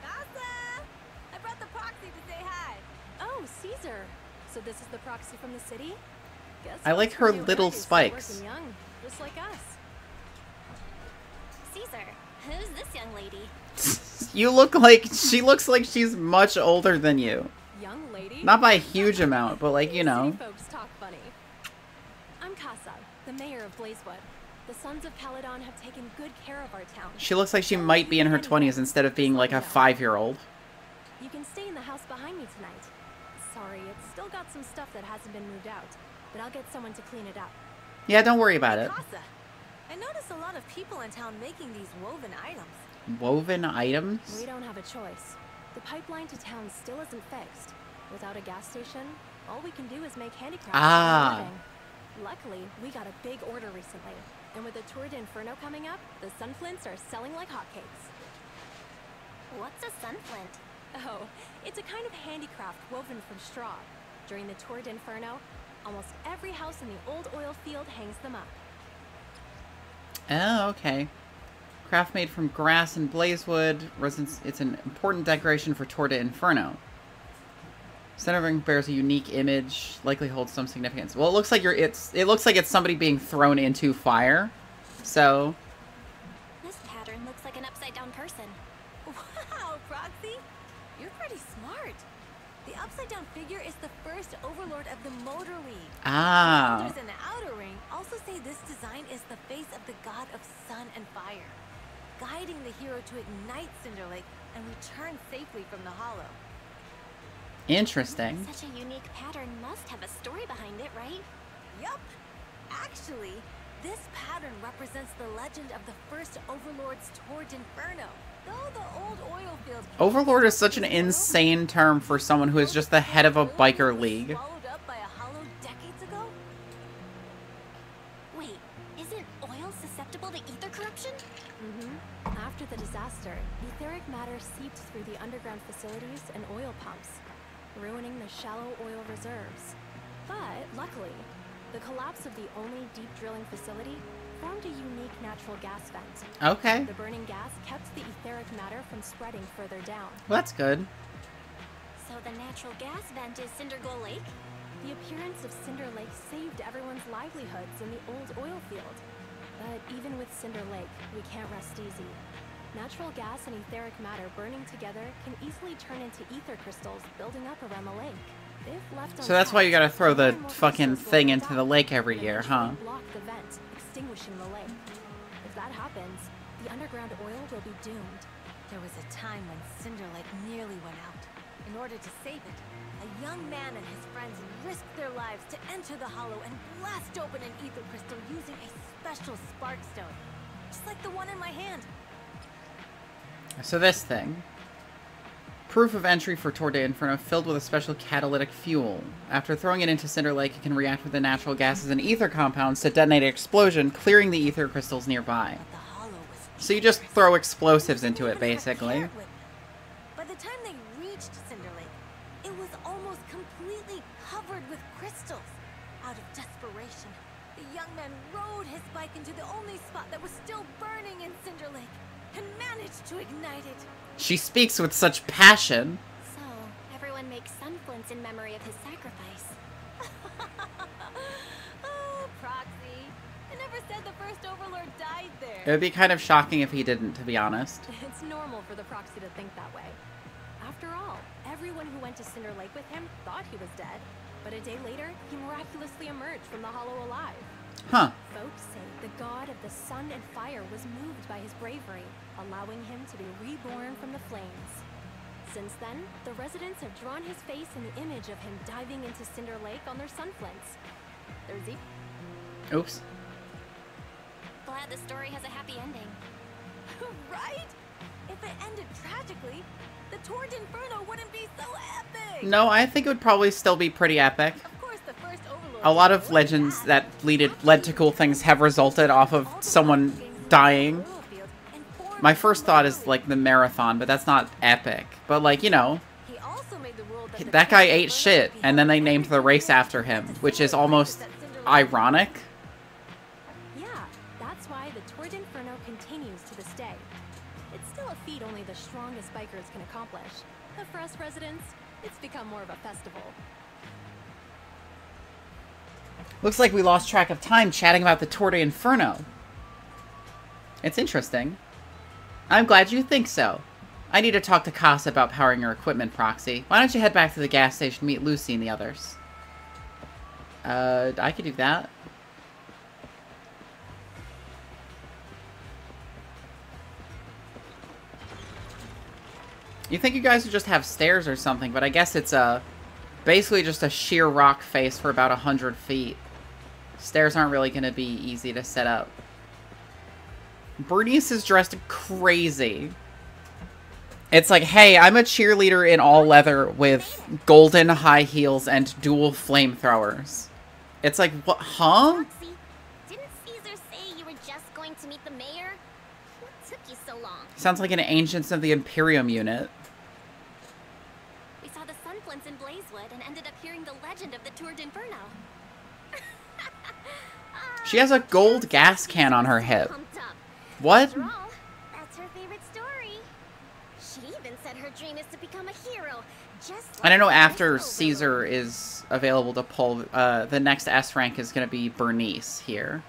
Casa! I brought the proxy to say hi. Oh, Caesar. So this is the proxy from the city? Guess I like her new little hairdo, still spikes. working young, just like us. Caesar, who's this young lady? You look like she looks like she's much older than you. Young lady? Not by a huge amount, but like, you know. City folks talk funny. I'm Casa, the mayor of Blazewood. The Sons of Caledon have taken good care of our town. She looks like she might be in her 20s instead of being like a 5-year-old. You can stay in the house behind me tonight. Sorry, it's still got some stuff that hasn't been moved out, but I'll get someone to clean it up. Yeah, don't worry about it. Casa, I notice a lot of people in town making these woven items. Woven items? We don't have a choice. The pipeline to town still isn't fixed. Without a gas station, all we can do is make handicrafts for a living. Luckily, we got a big order recently, and with the Tour d'Inferno coming up, the sunflints are selling like hotcakes. What's a sunflint? Oh, it's a kind of handicraft woven from straw. During the Tour d'Inferno, almost every house in the old oil field hangs them up. Oh, okay. Craft made from grass and blazewood. It's an important decoration for Tour d'Inferno. Center ring bears a unique image, likely holds some significance. Well, it looks like it looks like it's somebody being thrown into fire. So This pattern looks like an upside-down person. Wow, Proxy! You're pretty smart. The upside-down figure is the first overlord of the Motor League. ah, Others in the Outer Ring also say this design is the face of the god of sun and fire, guiding the hero to ignite Cinder Lake and return safely from the Hollow. interesting. Such a unique pattern must have a story behind it, right? Yup. Actually, this pattern represents the legend of the first Overlord's Tour d'Inferno. Though the old oil field Overlord is such an insane term for someone who is just the head of a biker league. swallowed up by a hollow decades ago. Wait, isn't oil susceptible to ether corruption? After the disaster, etheric matter seeped through the underground facilities and oil pumps, ruining the shallow oil reserves. But luckily, the collapse of the only deep drilling facility formed a unique natural gas vent. Okay, The burning gas kept the etheric matter from spreading further down. well, that's good. So the natural gas vent is Cindergold Lake? The appearance of Cinder Lake saved everyone's livelihoods in the old oil field. But even with Cinder Lake, we can't rest easy. Natural gas and etheric matter burning together can easily turn into ether crystals building up around the lake. If left So that's why you gotta unchecked, throw the more and more fucking crystals will thing build into up the lake every and year, eventually huh? block the vent, extinguishing the lake. If that happens, the underground oil will be doomed. There was a time when Cinder Lake nearly went out. In order to save it, a young man and his friends risked their lives to enter the Hollow and blast open an ether crystal using a special spark stone, just like the one in my hand. So this thing. Proof of entry for Tour d'Inferno filled with a special catalytic fuel. After throwing it into Cinder Lake, it can react with the natural gases and ether compounds to detonate an explosion, clearing the ether crystals nearby. But the Hollow was So you just throw explosives into it, basically. By the time they reached Cinder Lake, it was almost completely covered with crystals. Out of desperation, the young man rode his bike into the only spot that was still burning in Cinder Lake and managed to ignite it. She speaks with such passion. So, everyone makes sunflints in memory of his sacrifice. Oh, Proxy. I never said the first Overlord died It there. would be kind of shocking if he didn't, to be honest. It's normal for the proxy to think that way. After all, everyone who went to Cinder Lake with him thought he was dead. But a day later, he miraculously emerged from the Hollow alive. Huh. Folks say the god of the sun and fire was moved by his bravery, allowing him to be reborn from the flames. Since then, the residents have drawn his face in the image of him diving into Cinder Lake on their sunflints. There's even... Oops. Glad the story has a happy ending. Right? If it ended tragically, the Tour d'Inferno wouldn't be so epic. No, I think it would probably still be pretty epic. Of course, the first Overlord. A lot of legends that led to cool things have resulted off of someone dying. My first thought is, like, the marathon, but that's not epic. But, like, you know, He also made the rule that that guy ate shit, and then they named the race after him, which is almost ironic. Yeah, that's That's why the Tour d'Inferno continues to this day. It's still a feat only the strongest bikers can accomplish. But for us residents, it's become more of a festival. Looks like we lost track of time chatting about the Tour d'Inferno. It's interesting. I'm glad you think so. I need to talk to Casa about powering your equipment, Proxy. Why don't you head back to the gas station to meet Lucy and the others? I could do that. You think you guys would just have stairs or something, but I guess it's basically just a sheer rock face for about 100 feet. Stairs aren't really going to be easy to set up. Bernice is dressed crazy. It's like, hey, I'm a cheerleader in all leather with golden high heels and dual flamethrowers. It's like, what? Huh? Roxy, didn't Caesar say you were just going to meet the mayor? What took you so long? Sounds like an Ancients of the Imperium unit. We saw the Sunflints in Blazewood and ended up hearing the legend of the Tour d'Inferno. She has a gold gas can on her hip. Pumped up. What? After all, that's her favorite story. She even said her dream is to become a hero. Just And I know like after Overlord. Caesar is available to pull, the next S rank is going to be Bernice here.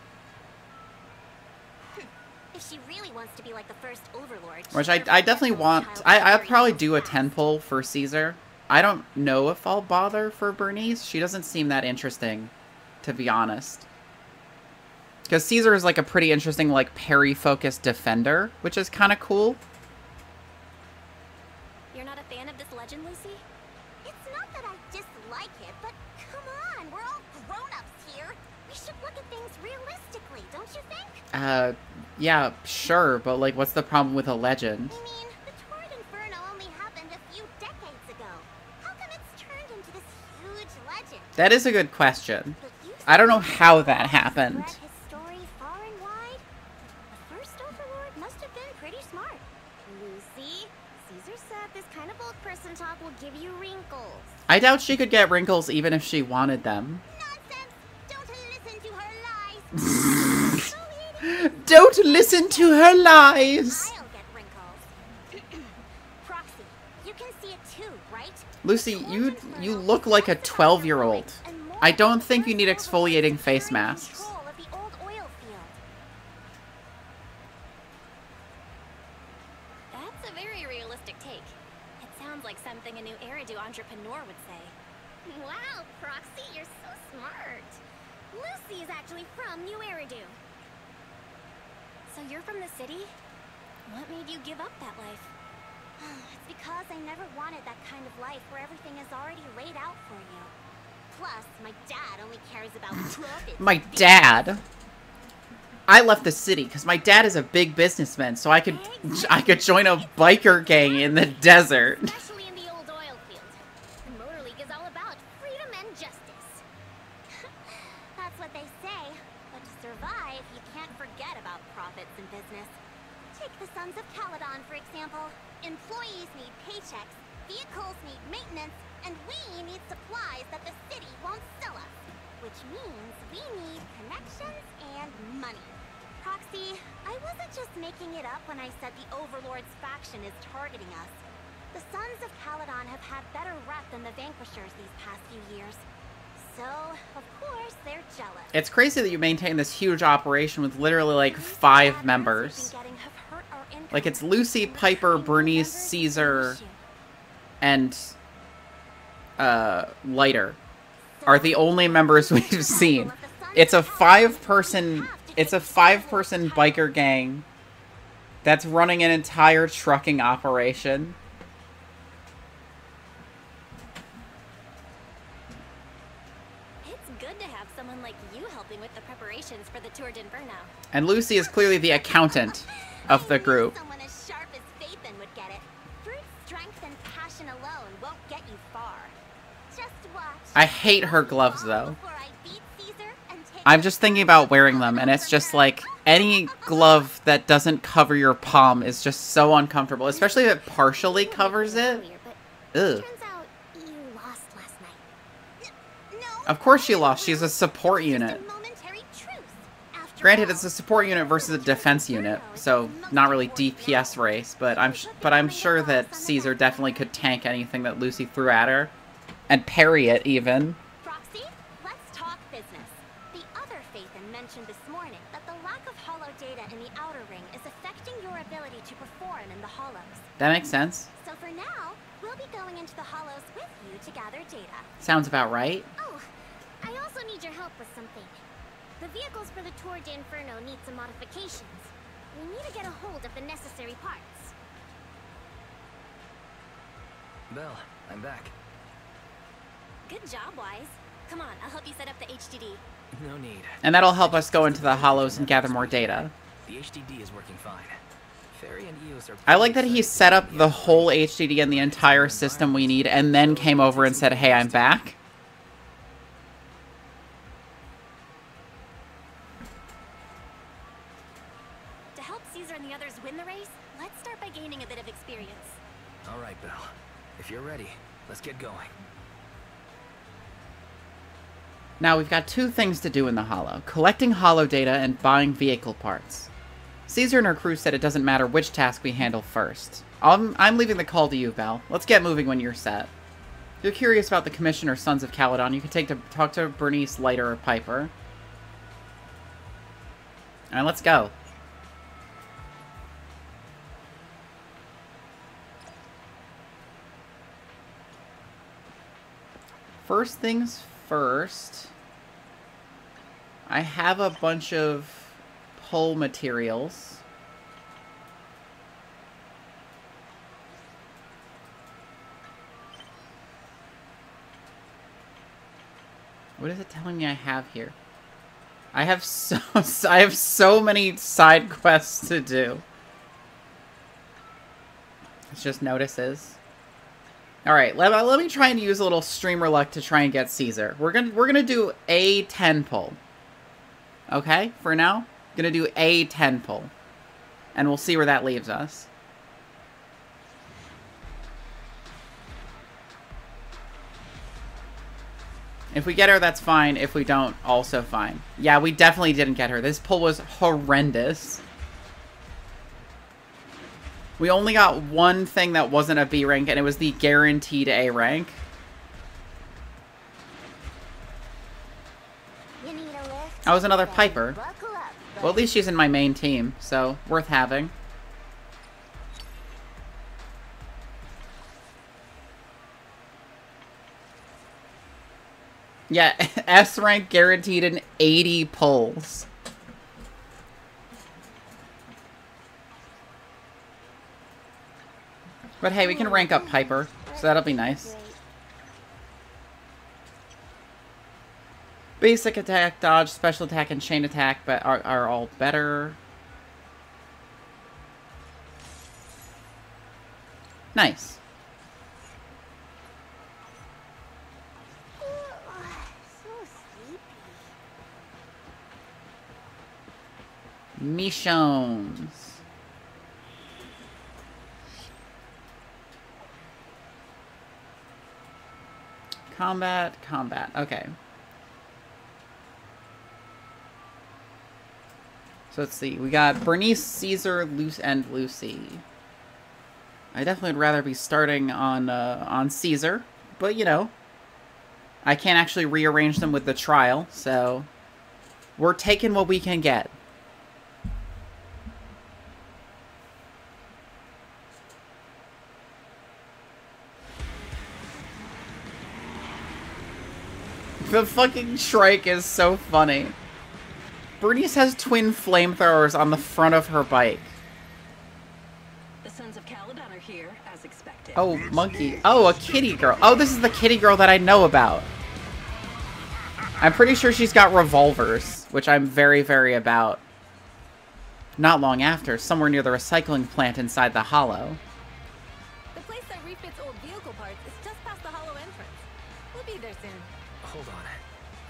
If she really wants to be like the first Overlord, Which she I better forget definitely those want. childish I'll dreams probably of do the a past. 10 pull for Caesar. I don't know if I'll bother for Bernice. She doesn't seem that interesting, to be honest. Because Caesar is like a pretty interesting, like, parry-focused defender, which is kind of cool. You're not a fan of this legend, Lucy? It's not that I dislike it, but come on, we're all grown-ups here. We should look at things realistically, don't you think? Yeah, sure, but, like, what's the problem with a legend? I mean, the Tour d'Inferno only happened a few decades ago. How come it's turned into this huge legend? That is a good question. But you I don't know said how that happened. spread his story far and wide. The first Overlord must have been pretty smart. Lucy, Caesar said this kind of old person talk will give you wrinkles. I doubt she could get wrinkles even if she wanted them. Nonsense! Don't listen to her lies. Don't listen to her lies! I'll get wrinkles. Proxy, you can see it too, right? Lucy, you look like a 12-year-old. I don't think you need exfoliating face masks. Control of the old oil field. That's a very realistic take. It sounds like something a new Eridu entrepreneur would say. Wow, Proxy, you're so smart. Lucy is actually from New Eridu. So you're from the city? What made you give up that life? It's because I never wanted that kind of life where everything is already laid out for you. Plus, my dad only cares about profits. My dad? I left the city because my dad is a big businessman, so I could join a biker gang in the desert. Especially in the old oil field. The Motor League is all about freedom and justice. That's what they say. But to survive, you can't forget about profits in business. Take the Sons of Caledon, for example. Employees need paychecks, vehicles need maintenance, and we need supplies that the city won't sell us. Which means we need connections and money. Proxy, I wasn't just making it up when I said the Overlord's faction is targeting us. The Sons of Caledon have had better rep than the Vanquishers these past few years. So, of course, they're jealous. It's crazy that you maintain this huge operation with literally like 5 members. Like it's Lucy, Piper, Bernice, Caesar, and Lighter are the only members we've seen. It's a 5-person biker gang that's running an entire trucking operation. It's good to have someone like you helping with the preparations for the Tour d'Inferno. And Lucy is clearly the accountant of the group. Someone as sharp as Phaethon would get it. Brute strength and passion alone won't get you far. Just watch. I hate her gloves though. Before I beat Caesar and take I'm just thinking about wearing them, and it's just like any glove that doesn't cover your palm is just so uncomfortable, especially if it partially covers it. Ugh. Turns out you lost last night. No. Of course she lost. She's a support unit. Just a momentary truce. After Granted, it's a support unit versus a defense unit, so not really DPS race, but I'm sure that Caesar definitely could tank anything that Lucy threw at her, and parry it even. Proxy, let's talk business. The other Phaethon mentioned this morning that the lack of holo data in the outer ring is affecting your ability to perform in the holos. That makes sense. So for now, we'll be going into the holos with you to gather data. Sounds about right. Oh, I also need your help with something. The vehicles for the Tour d'Inferno need some modifications. We need to get a hold of the necessary parts. Belle, I'm back. Good job, Wise. Come on, I'll help you set up the HDD. No need. And that'll help us go into the holos and gather more data. The HDD is working fine. Ferry and Eos are... I like that he set up the whole HDD and the entire system we need, and then came over and said, hey, I'm back. To help Caesar and the others win the race, let's start by gaining a bit of experience. All right, Belle. If you're ready, let's get going. Now, we've got two things to do in the holo. Collecting holo data and buying vehicle parts. Caesar and her crew said it doesn't matter which task we handle first. I'm leaving the call to you, Belle. Let's get moving when you're set. If you're curious about the Commission or Sons of Caledon, you can talk to Bernice, Leiter, or Piper. Alright, let's go. First things first, I have a bunch of pull materials. What is it telling me I have here? I have so many side quests to do. It's just notices. Alright, let me try and use a little streamer luck to try and get Caesar. We're gonna do a 10 pull. Okay, for now? Gonna do a 10 pull. And we'll see where that leaves us. If we get her, that's fine. If we don't, also fine. Yeah, we definitely didn't get her. This pull was horrendous. We only got one thing that wasn't a B rank, and it was the guaranteed A rank. You need a lift? That was another Piper. Buckle up, Well, at least she's in my main team, so worth having. Yeah, S rank guaranteed in 80 pulls. But hey, we can rank up Piper, so that'll be nice. Basic attack, dodge, special attack, and chain attack but are all better. Nice. Michonnes. Combat, combat. Okay. So let's see. We got Bernice, Caesar, and Lucy. I definitely would rather be starting on Caesar, but you know, I can't actually rearrange them with the trial, so we're taking what we can get. The fucking Shrike is so funny. Bernice has twin flamethrowers on the front of her bike. The Sons of Caledon are here, as expected. Oh, monkey. Oh, a kitty girl. Oh, this is the kitty girl that I know about. I'm pretty sure she's got revolvers, which I'm very, very about. Not long after, somewhere near the recycling plant inside the holo. The place that refits old vehicle parts is just past the hollow entrance. We'll be there soon. Hold on.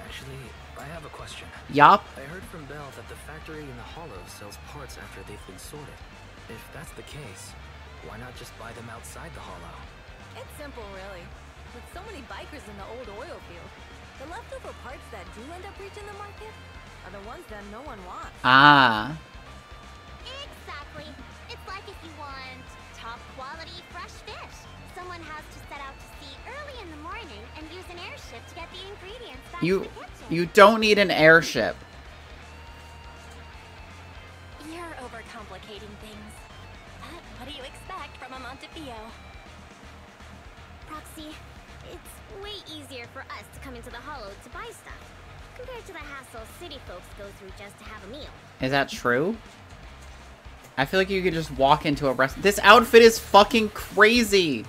Actually, I have a question. Yup. I heard from Belle that the factory in the hollow sells parts after they've been sorted. If that's the case, why not just buy them outside the hollow? It's simple, really. With so many bikers in the old oil field, the leftover parts that do end up reaching the market, are the ones that no one wants. Ah. Exactly. It's like if you want top quality fresh fish. Someone has to set out to sea early in the morning and use an airship to get the ingredients back to the kitchen. You don't need an airship. You're overcomplicating things. But what do you expect from a Montefiore? Proxy, it's way easier for us to come into the Hollow to buy stuff, compared to the hassle city folks go through just to have a meal. Is that true? I feel like you could just walk into a restaurant. This outfit is fucking crazy.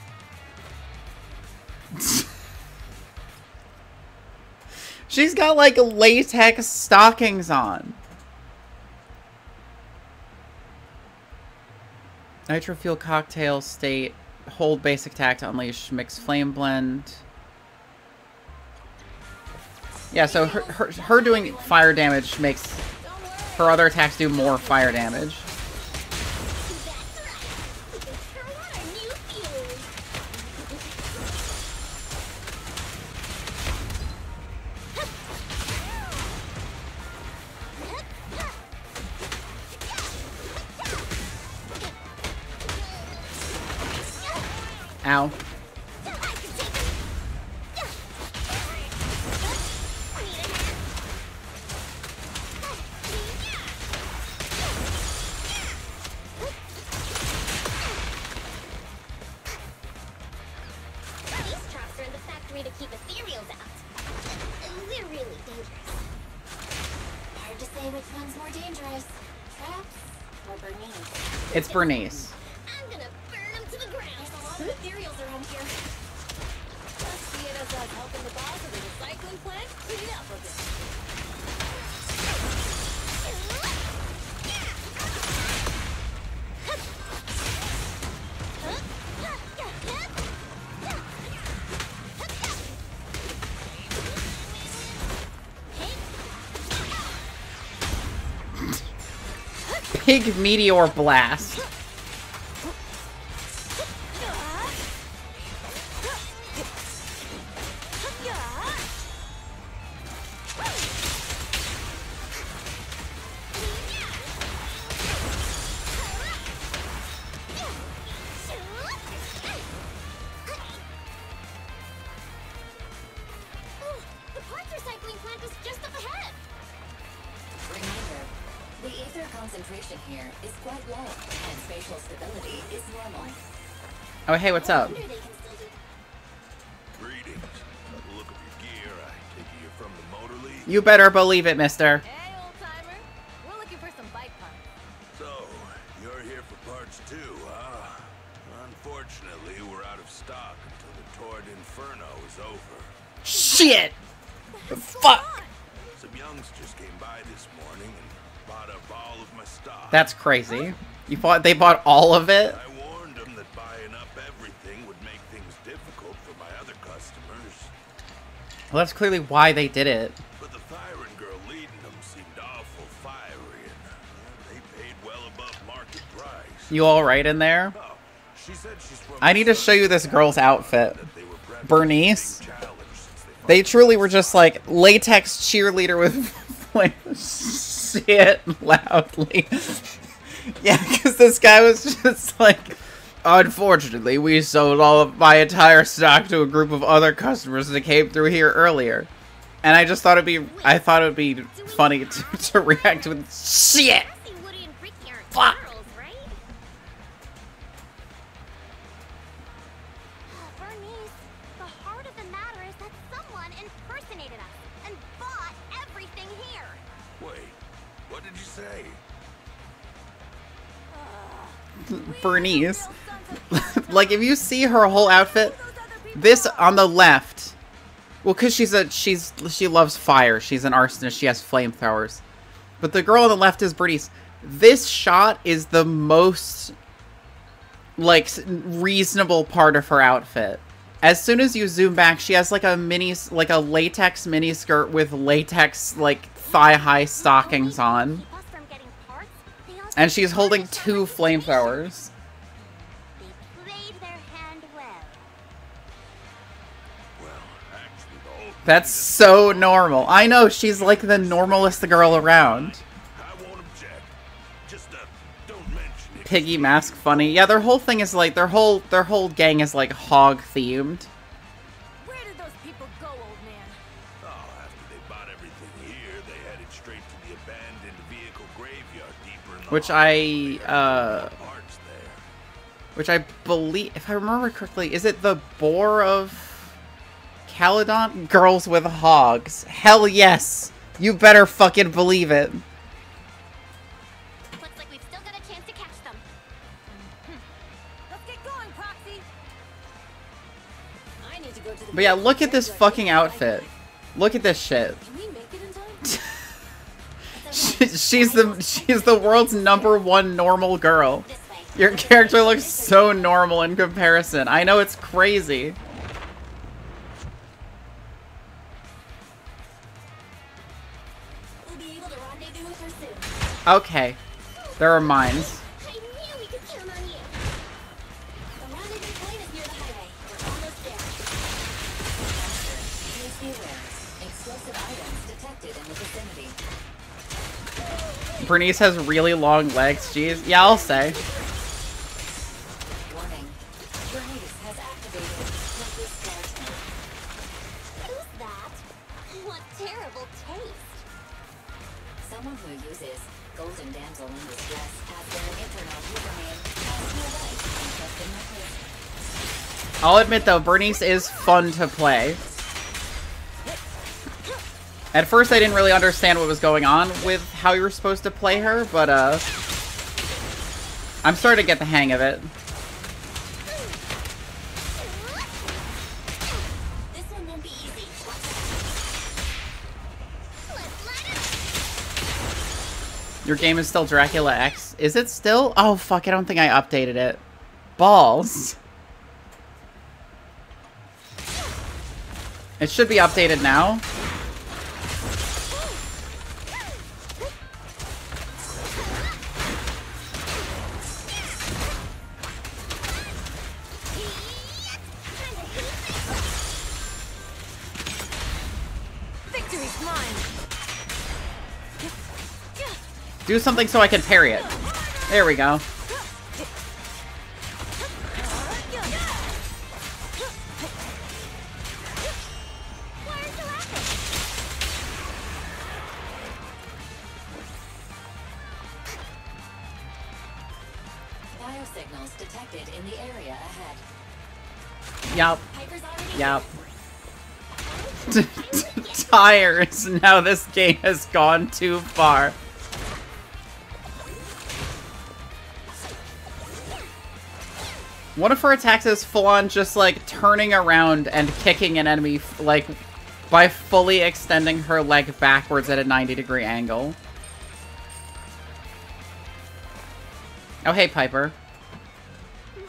She's got like latex stockings on. Nitro Fuel Cocktail State. Hold basic attack to unleash mixed flame blend. Yeah, so her doing fire damage makes her other attacks do more fire damage. Ow. These traps are in the factory to keep ethereals out. They're really dangerous. Hard to say which one's more dangerous. Traps or Bernice? It's Bernice. I'm gonna burn them to the ground. There's a lot of ethereals around here. Let's see it as us helping the boss of the recycling plant clean up a bit. Pig Meteor Blast. The parts recycling plant is just up ahead. Remember, the ether concentration here is quite low, and spatial stability is normal. Oh, hey, what's up? Wonder they can still do. Greetings. By the look of your gear, I take it you're from the Motor League. You better believe it, mister. Hey, old timer. We're looking for some bike parts. So, you're here for parts too, huh? Unfortunately, we're out of stock until the Torrid Inferno is over. Shit! Fuck! Some youngsters came by this morning and bought up all of my stock. That's crazy. They bought all of it? I warned them that buying up everything would make things difficult for my other customers. Well, that's clearly why they did it. But the firing girl leading them seemed awful fiery, and they paid well above market price. You alright in there? Oh, she said she's from I need to show you this girl's outfit. that they were prepping Bernice. a big challenge since They truly were just like latex cheerleader with like shit loudly. Yeah, because this guy was just like, unfortunately, we sold all of my entire stock to a group of other customers that came through here earlier. And I just thought it'd be funny to react with shit. Cassie, Woody, and Ricky aren't Fuck. girls, right? Bernice, the heart of the matter is that someone impersonated us and bought everything here. Wait, what did you say? Bernice. Like, if you see her whole outfit, this on the left, well, because she loves fire. She's an arsonist. She has flamethrowers. But the girl on the left is Bernice. This shot is the most, like, reasonable part of her outfit. As soon as you zoom back, she has, like, a latex mini skirt with latex, like, thigh-high stockings on. Keep us from getting parts. They also And she's holding furnished 2 our flamethrowers. They played their hand well. Well, actually, the whole That's so normal. I know, she's like the normalest girl around. I won't object. Just don't mention it. Piggy mask funny. Yeah, their whole thing is like their whole gang is like hog themed. Where did those people go, old man? Oh, after they bought everything here, they headed straight to the abandoned vehicle graveyard deeper in the Which I believe, if I remember correctly, is it the boar of Caledon? Girls with hogs. Hell yes! You better fucking believe it. Looks like we've still got a chance to catch them. Let's get going, Proxy. I need to go to the But yeah, look at this fucking outfit. Look at this shit. Can we make it in time? She's the world's #1 normal girl. Your character looks so normal in comparison. I know, it's crazy. We'll be able to rendezvous with her soon. Okay. There are mines. I knew we could count on you. The rendezvous point is near the highway. We're almost there. Please be aware. Explosive items detected in the vicinity. Bernice has really long legs. Jeez. Yeah, I'll say. Warning. Bernice has activated Slippery Skeleton. Who's that? What terrible taste. Someone who uses Golden Damsel in Distress as their internal username has no right to trust in my person. I'll admit though, Bernice is fun to play. At first I didn't really understand what was going on with how you were supposed to play her, but I'm starting to get the hang of it. This one won't be easy. Let's light it. Your game is still Dracula X. Is it still? Oh fuck, I don't think I updated it. Balls. It should be updated now. Victory's mine. Do something so I can parry it. There we go. Biosignals detected in the area ahead. Yup. Piper's already Yup. Tires. Now this game has gone too far. One of her attacks is full on just like turning around and kicking an enemy like by fully extending her leg backwards at a 90-degree angle. Oh hey Piper. Wow,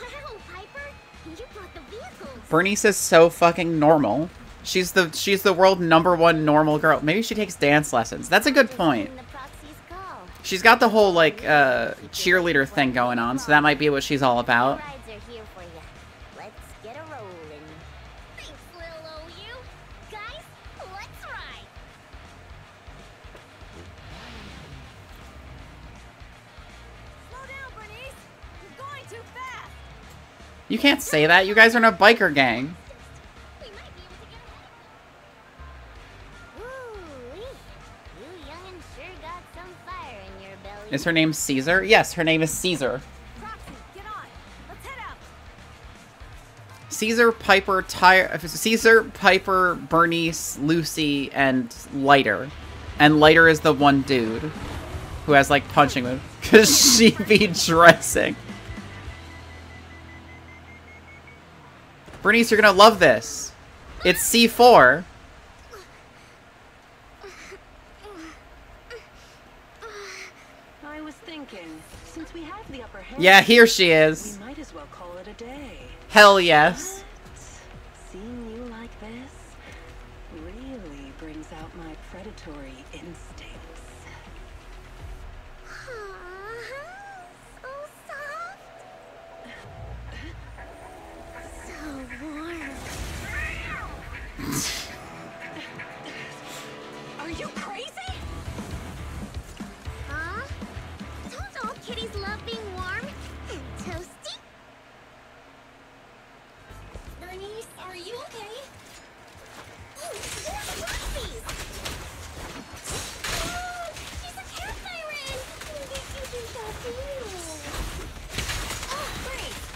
Piper, you brought the vehicles. Bernice is so fucking normal. She's the world #1 normal girl. Maybe she takes dance lessons. That's a good point. The Proxy's call. She's got the whole like cheerleader thing going on, so that might be what she's all about. Rides are here for you. Let's get a rolling. Thanks, little OU. Guys, let's ride. Slow down, Bernice. You're going too fast. You can't say that. You guys are in a biker gang. We might be able to get ahead. Ooh-wee. You young'uns sure got some fire in your belly. Is her name Caesar? Yes, her name is Caesar. Proxy, get on. Let's head out. Caesar, Piper, Bernice, Lucy, and Lighter. And Lighter is the one dude who has like punching moves. Cause she be dressing. Bernice, you're gonna love this. It's C4. I was thinking, since we have the upper hand, Yeah, here she is. we might as well call it a day. Hell yes. Seeing you like this really brings out my predatory instincts. So soft. So warm.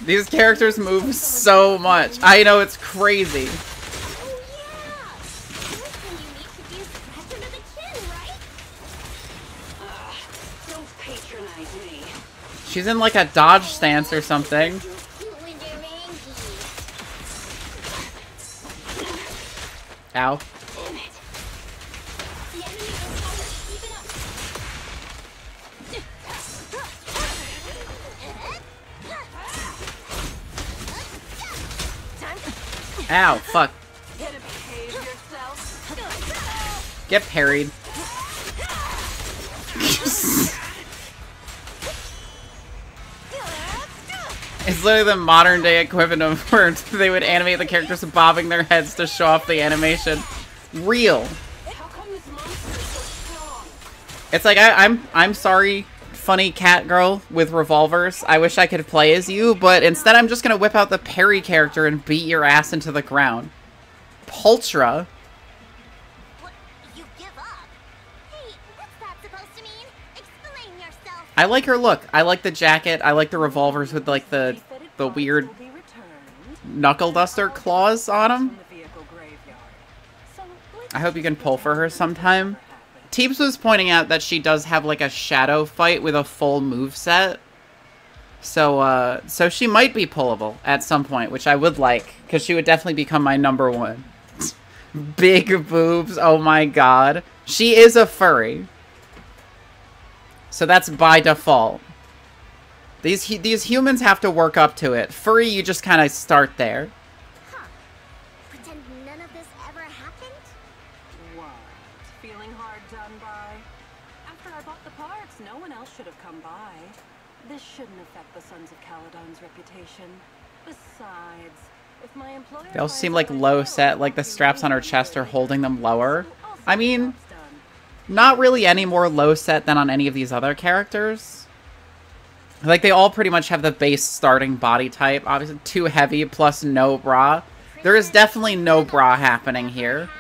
These characters move so much. I know, it's crazy. Oh yeah! Here's when you need to do scratch under the chin, right? Don't patronize me. She's in like a dodge stance or something. Ow. Damn it. The enemy is hard. Keep it up. Ow, fuck. Gonna behave yourself. Get parried. It's literally the modern day equivalent of where they would animate the characters bobbing their heads to show off the animation. Real. How come this monster is so strong? It's like I'm sorry, funny cat girl with revolvers. I wish I could play as you, but instead I'm just gonna whip out the parry character and beat your ass into the ground. Pultra. What? You give up? Hey, what's that supposed to mean? Explain yourself. I like her look. I like the jacket. I like the revolvers with like the weird knuckle duster claws on them. I hope you can pull for her sometime. Teebs was pointing out that she does have like a shadow fight with a full moveset. So so she might be pullable at some point, which I would like, because she would definitely become my #1. Big boobs, oh my god. She is a furry. So that's by default. These humans have to work up to it. Furry, you just kind of start there. Huh. Pretend none of this ever happened? What? Feeling hard done by? After I bought the parts, no one else should have come by. This shouldn't affect the Sons of Caledon's reputation. Besides, if my employer... They all seem like low set, like the straps on her chest are holding them lower. I mean, not really any more low set than on any of these other characters. Like, they all pretty much have the base starting body type. Obviously, too heavy plus no bra. There is definitely no bra happening here.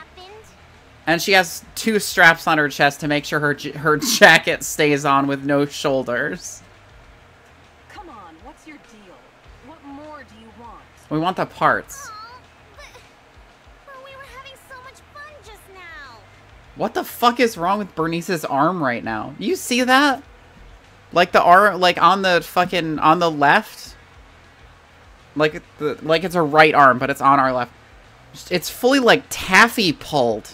And she has 2 straps on her chest to make sure her jacket stays on with no shoulders. Come on, what's your deal? What more do you want? We want the parts. But we were having so much fun just now. What the fuck is wrong with Bernice's arm right now? You see that? Like the arm, like on the fucking, on the left? Like it's a right arm, but it's on our left. It's fully like taffy pulled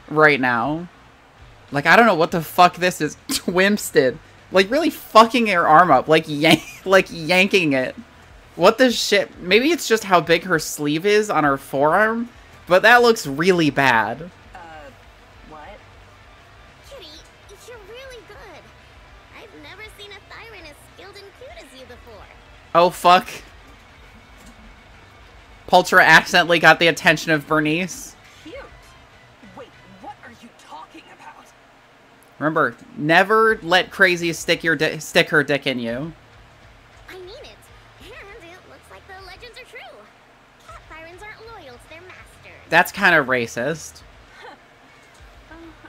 right now. Like, I don't know what the fuck this is. Twisted. Like, really fucking her arm up. Like, yanking it. What the shit? Maybe it's just how big her sleeve is on her forearm, but that looks really bad. What? Kitty, you're really good. I've never seen a Thyran as skilled and cute as you before. Oh, fuck. Pultra accidentally got the attention of Bernice. Cute? Wait, what are you talking about? Remember, never let Crazy stick her dick in you. I mean it. And it looks like the legends are true. Cat Thyrans aren't loyal to their masters. That's kind of racist.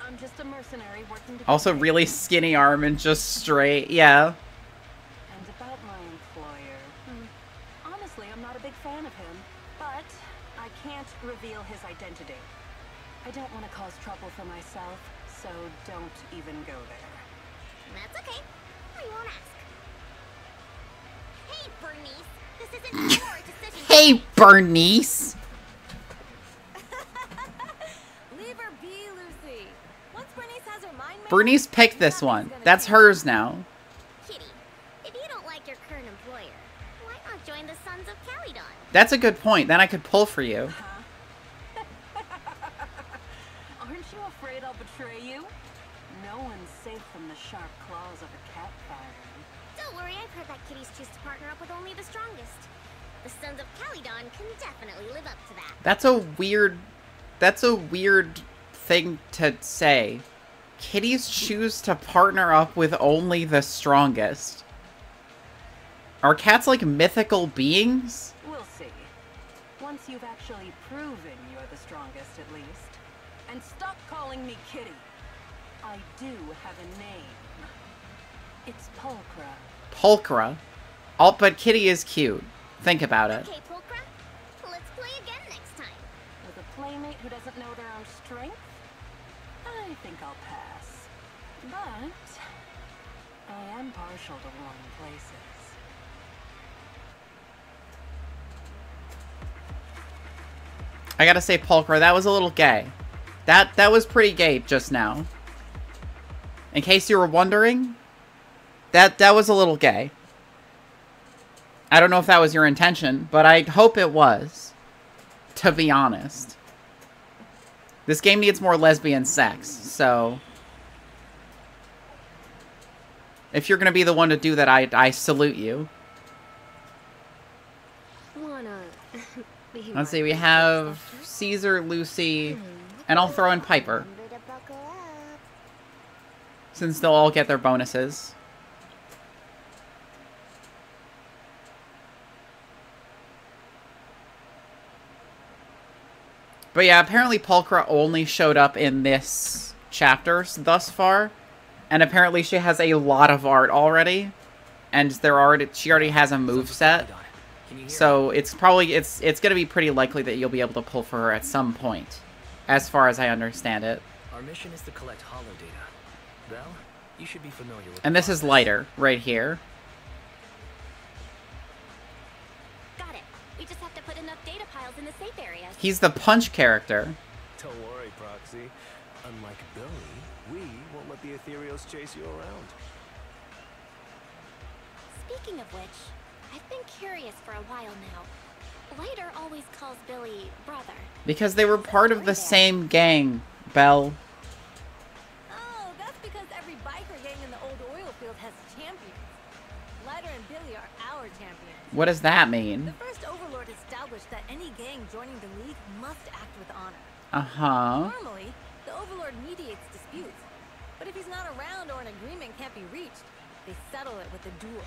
I'm just a mercenary working to... Also, really skinny arm and just straight. Yeah. And about my employer. Honestly, I'm not a big fan of him, but I can't reveal his identity. I don't want to cause trouble for myself, so don't even go there. That's okay. We won't ask. Hey, Bernice. This isn't your decision. Hey, Bernice. Leave her be, Lucy. Once Bernice has her mind made, Bernice picked this one. That's hers now. Kitty, if you don't like your current employer, why not join the Sons of Caledon? That's a good point. Then I could pull for you. Aren't you afraid I'll betray you? No one's safe from the sharp claws of a cat Thyran. Don't worry, I've heard that kitties choose to partner up with only the strongest. The Sons of Caledon can definitely live up to that. That's a weird thing to say. Kitties choose to partner up with only the strongest. Are cats like mythical beings? We'll see. Once you've actually proven you're the strongest, at least. And stop calling me Kitty. I do have a name. It's Pulchra. Pulchra. Oh, but Kitty is cute. Think about it. Okay, Pulchra. Let's play again next time. With a playmate who doesn't know their own strength? I think I'll pass. But I am partial to warm places. I gotta say, Pulchra, that was a little gay. That was pretty gay just now. In case you were wondering, that was a little gay. I don't know if that was your intention, but I hope it was. To be honest. This game needs more lesbian sex, so... if you're gonna be the one to do that, I salute you. Let's see, we have Caesar, Lucy, and I'll throw in Piper. Since they'll all get their bonuses. But yeah, apparently Pulchra only showed up in this chapter thus far. And apparently she has a lot of art already. And she already has a moveset. So it's probably, it's going to be pretty likely that you'll be able to pull for her at some point. As far as I understand it. Our mission is to collect holo data. Belle, you should be familiar with. And this is Lighter, right here. Got it. We just have to put enough data piles in the safe areas. He's the punch character. Don't worry, Proxy. Unlike Billy, we won't let the Ethereals chase you around. Speaking of which, I've been curious for a while now. Lighter always calls Billy brother. Because they were part of the same gang, Belle. Oh, that's because every biker gang in the old oil field has champions. Lighter and Billy are our champions. What does that mean? The first Overlord established that any gang joining the League must act with honor. Uh-huh. Normally, the Overlord mediates disputes. But if he's not around or an agreement can't be reached, they settle it with a duel.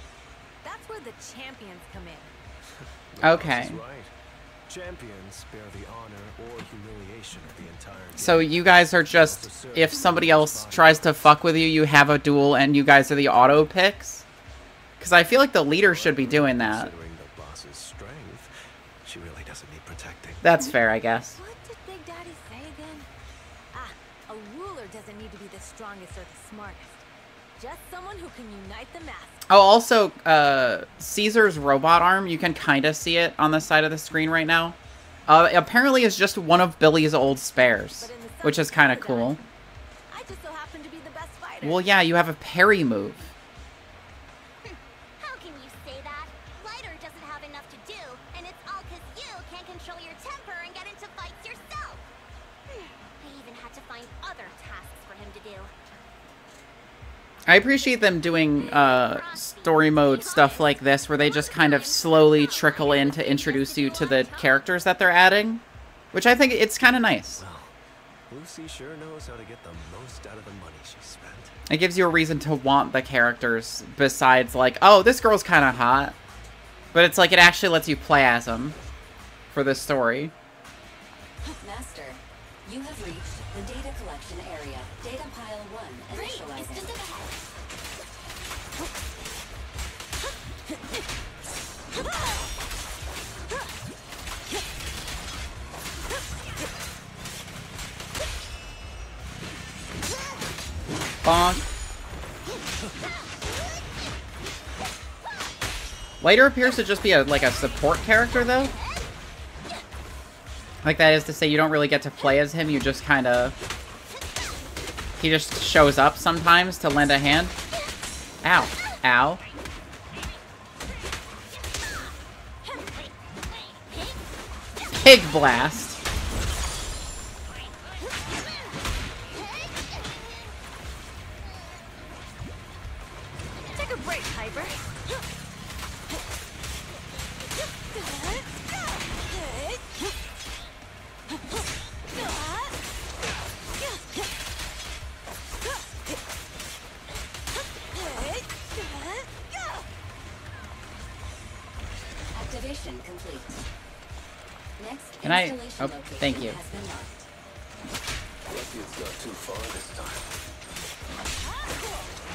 That's where the champions come in. Okay. That's right. Champions spare the honor or humiliation of the entire game. So you guys are just, if somebody else tries to fuck with you, you have a duel and you guys are the auto picks? Because I feel like the leader should be doing that. Considering the boss's strength, she really doesn't need protecting. That's fair, I guess. What did Big Daddy say again? Ah, a ruler doesn't need to be the strongest or the smartest. Just someone who can unite the mass. Oh, also, Caesar's robot arm, you can kind of see it on the side of the screen right now. Apparently it's just one of Billy's old spares, which is kind of cool. I just so happen to be the best fighter. Well, yeah, you have a parry move. How can you say that? Lighter doesn't have enough to do, and it's all because you can't control your temper and get into fights yourself. I even had to find other tasks for him to do. I appreciate them doing story mode stuff like this, where they just kind of slowly trickle in to introduce you to the characters that they're adding, which I think it's kind of nice. Well, Lucy sure knows how to get the most out of the money she spent. It gives you a reason to want the characters besides like, oh, this girl's kind of hot. But it's like it actually lets you play as them for this story. Master, you have reached the data collection area. Data pile 1 initializing. Bonk. Lighter appears to just be like a support character, though. Like, that is to say, you don't really get to play as him, you just kind of... He just shows up sometimes to lend a hand. Ow. Ow. Pig blast. Take a break, Piper. Activation complete. Next Can I? installation Oh, location thank you. has been marked. Lucky it's not too far this time.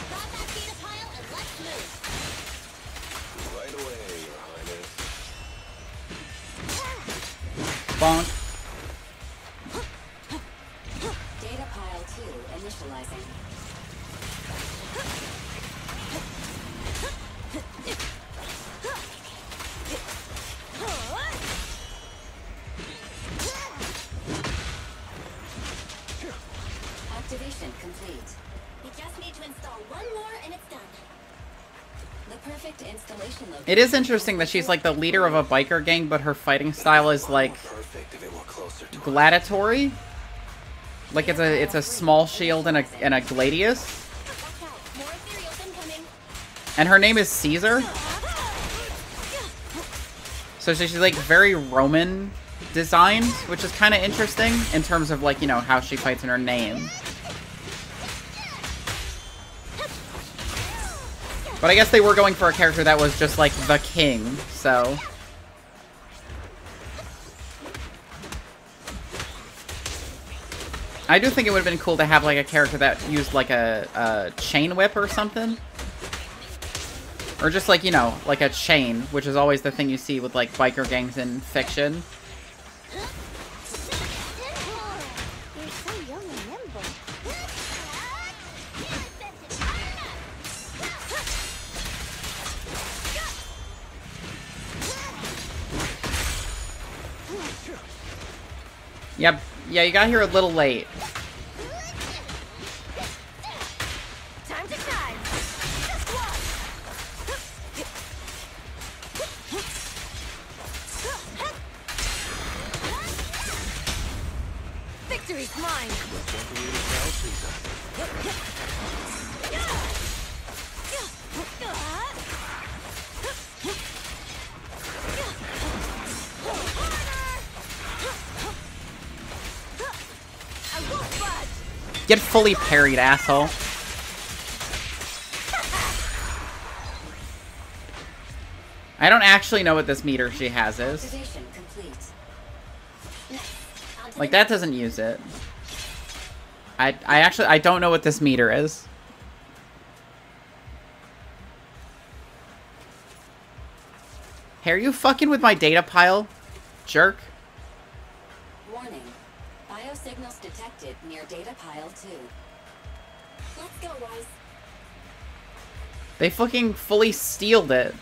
Grab that data pile and let's move. Right away, Your Highness. Bonk. Data pile 2 initializing. Activation complete. We just need to install one more and it's done. The perfect installation location. It is interesting that she's like the leader of a biker gang, but her fighting style is like gladiatory. Like it's a small shield and a gladius. And her name is Caesar. So she's like very Roman designed, which is kind of interesting in terms of like, you know, how she fights in her name. But I guess they were going for a character that was just like the king, so. I do think it would have been cool to have like a character that used like a chain whip or something. Or just like, you know, like a chain, which is always the thing you see with like biker gangs in fiction. Yep. Yeah, you got here a little late. Time to shine. Just walk. Victory's mine. Get fully parried, asshole. I don't actually know what this meter she has is. Like, that doesn't use it. I don't know what this meter is. Hey, are you fucking with my data pile, jerk? Warning. Biosignals detected near data pile 2. Let's go, Wise. They fucking fully stealed it.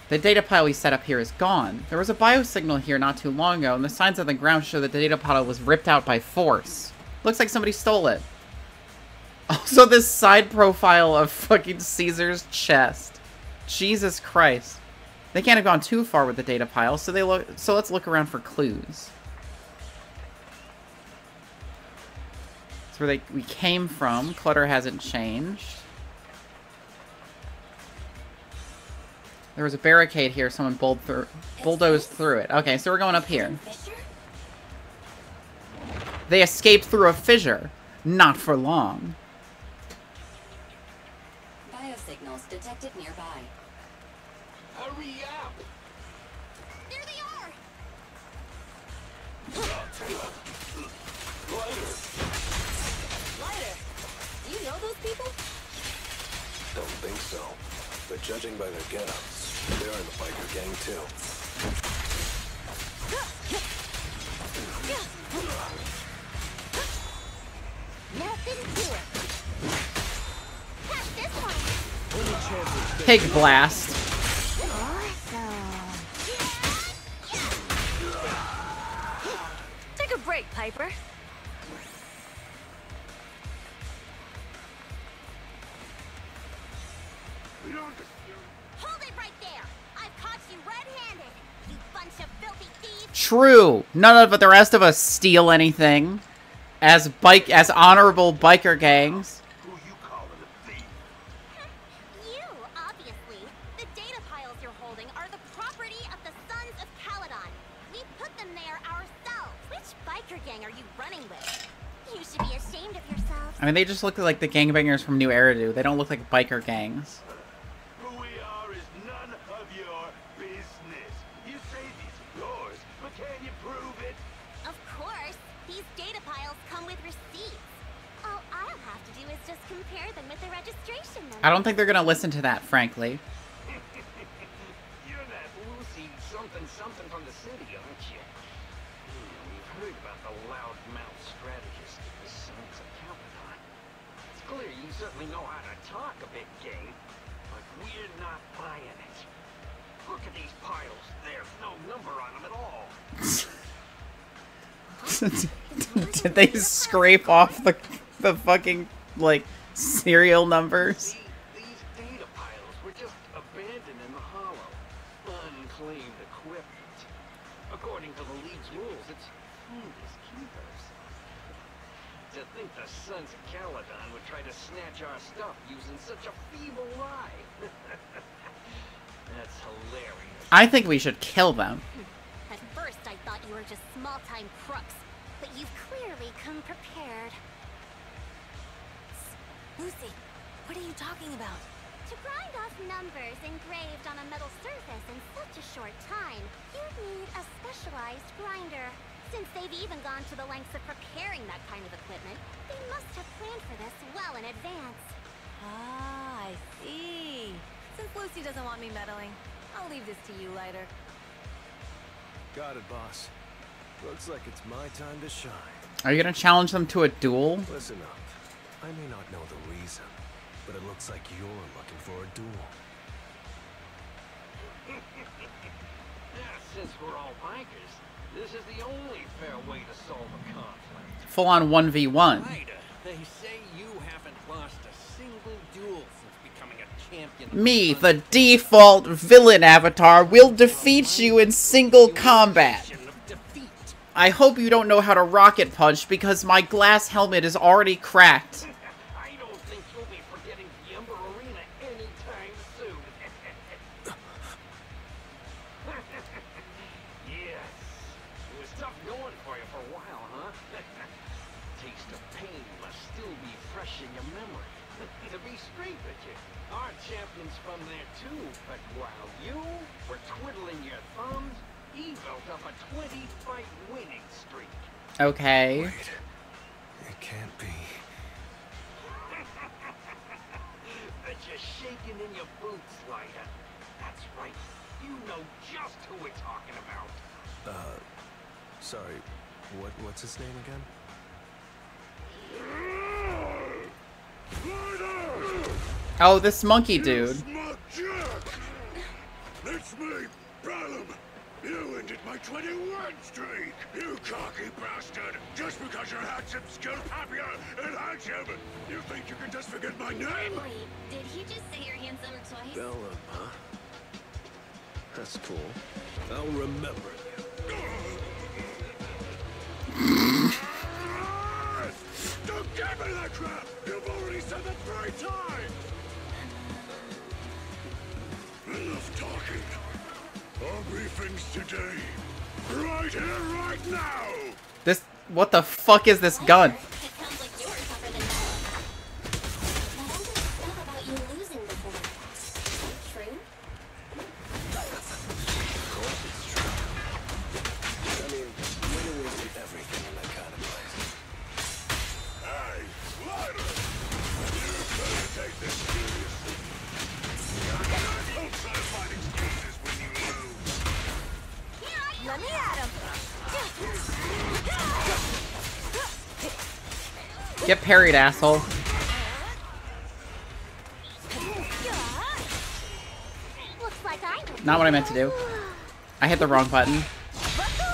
The data pile we set up here is gone. There was a biosignal here not too long ago, and the signs on the ground show that the data pile was ripped out by force. Looks like somebody stole it. Also, this side profile of fucking Caesar's chest. Jesus Christ. They can't have gone too far with the data pile, so let's look around for clues. That's where we came from. Clutter hasn't changed. There was a barricade here. Someone bulldozed through it. Okay, so we're going up here. They escaped through a fissure. Not for long. Biosignals detected nearby. Hurry up! There they are! Lighter. Do you know those people? Don't think so. But judging by their get-ups, they're in the biker gang too. Nothing to it. Catch this one. Pig blast. Take a break, Piper. Hold it right there. I've caught you red-handed. You bunch of filthy thieves. True. None of the rest of us steal anything. As honorable biker gangs. Who you calling a thief? You, obviously. The data piles you're holding are the property of the Sons of Caledon. We put them there ourselves. Which biker gang are you running with? You should be ashamed of yourselves. I mean, they just look like the gangbangers from New Era do. They don't look like biker gangs. Who we are is none of your business. You say these are yours, but can you prove it? Of course. These data piles come with receipts. All I'll have to do is just compare them with the registration number. I don't think they're gonna listen to that, frankly. You're that Lucy something from the city, aren't you? certainly know how to talk a big game, but we're not buying it. Look at these piles. There's no number on them at all. Did they scrape off the fucking, like, serial numbers? These data piles were just abandoned in the hollow. Unclaimed equipment. According to the League's rules, it's finders keepers. To think the Sons of Caledon would try to snatch our stuff using such a feeble lie. That's hilarious. I think we should kill them. At first, I thought you were just small-time crooks, but you've clearly come prepared. Lucy, what are you talking about? To grind off numbers engraved on a metal surface in such a short time, you need a specialized grinder. Since they've even gone to the lengths of preparing that kind of equipment, they must have planned for this well in advance. Ah, I see. Since Lucy doesn't want me meddling, I'll leave this to you later. Got it, boss. Looks like it's my time to shine. Are you gonna challenge them to a duel? Listen up. I may not know the reason, but it looks like you're looking for a duel. Since we're all bikers, this is the only fair way to solve a conflict. Full on 1v1. Ryder, they say you haven't lost a single duel since becoming a champion. Me, the default villain avatar, will defeat you in single combat. I hope you don't know how to rocket punch because my glass helmet is already cracked. I don't think you'll be forgetting the Ember Arena anytime soon. Yes, it was tough going for you for a while, huh? Taste of pain must still be fresh in your memory. To be straight with you, our champion's from there too, but while you were twiddling your thumbs, he built up a 20-fight winning streak. Okay. Wait. It can't be. Bet you're shaking in your boots, Ryder. That's right. You know just who we're talking about. Sorry. What's his name again? Oh, this monkey dude. It's me, Bellum. You ended my 21 streak, you cocky bastard! Just because you're handsome, skilled, happier, and handsome, you think you can just forget my name? Wait, did he just say you're handsome twice? Bellum, huh? That's cool. I'll remember you. Don't give me that crap! You've already said that 3 times! Enough talking. Our briefings today. Right here, right now! This, what the fuck is this gun? It sounds like you were tougher than that. But all this stuff about you losing before. True? Of course it's true. I mean, winning isn't everything in that kind of place. Hey, Ryder! You better take this seriously. Don't try to find excuses when you lose. Let me at him. Get parried, asshole. Looks like I know. Not what I meant to do. I hit the wrong button.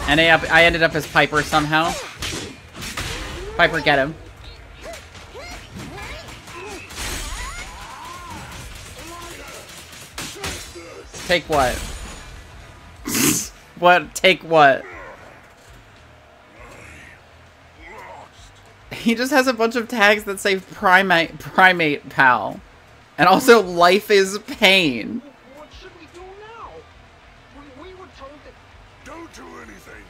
And I ended up as Piper somehow. Piper, get him. Take what? What? Take what? He just has a bunch of tags that say primate pal. And also life is pain. What should we do now? We were told that... Don't do anything.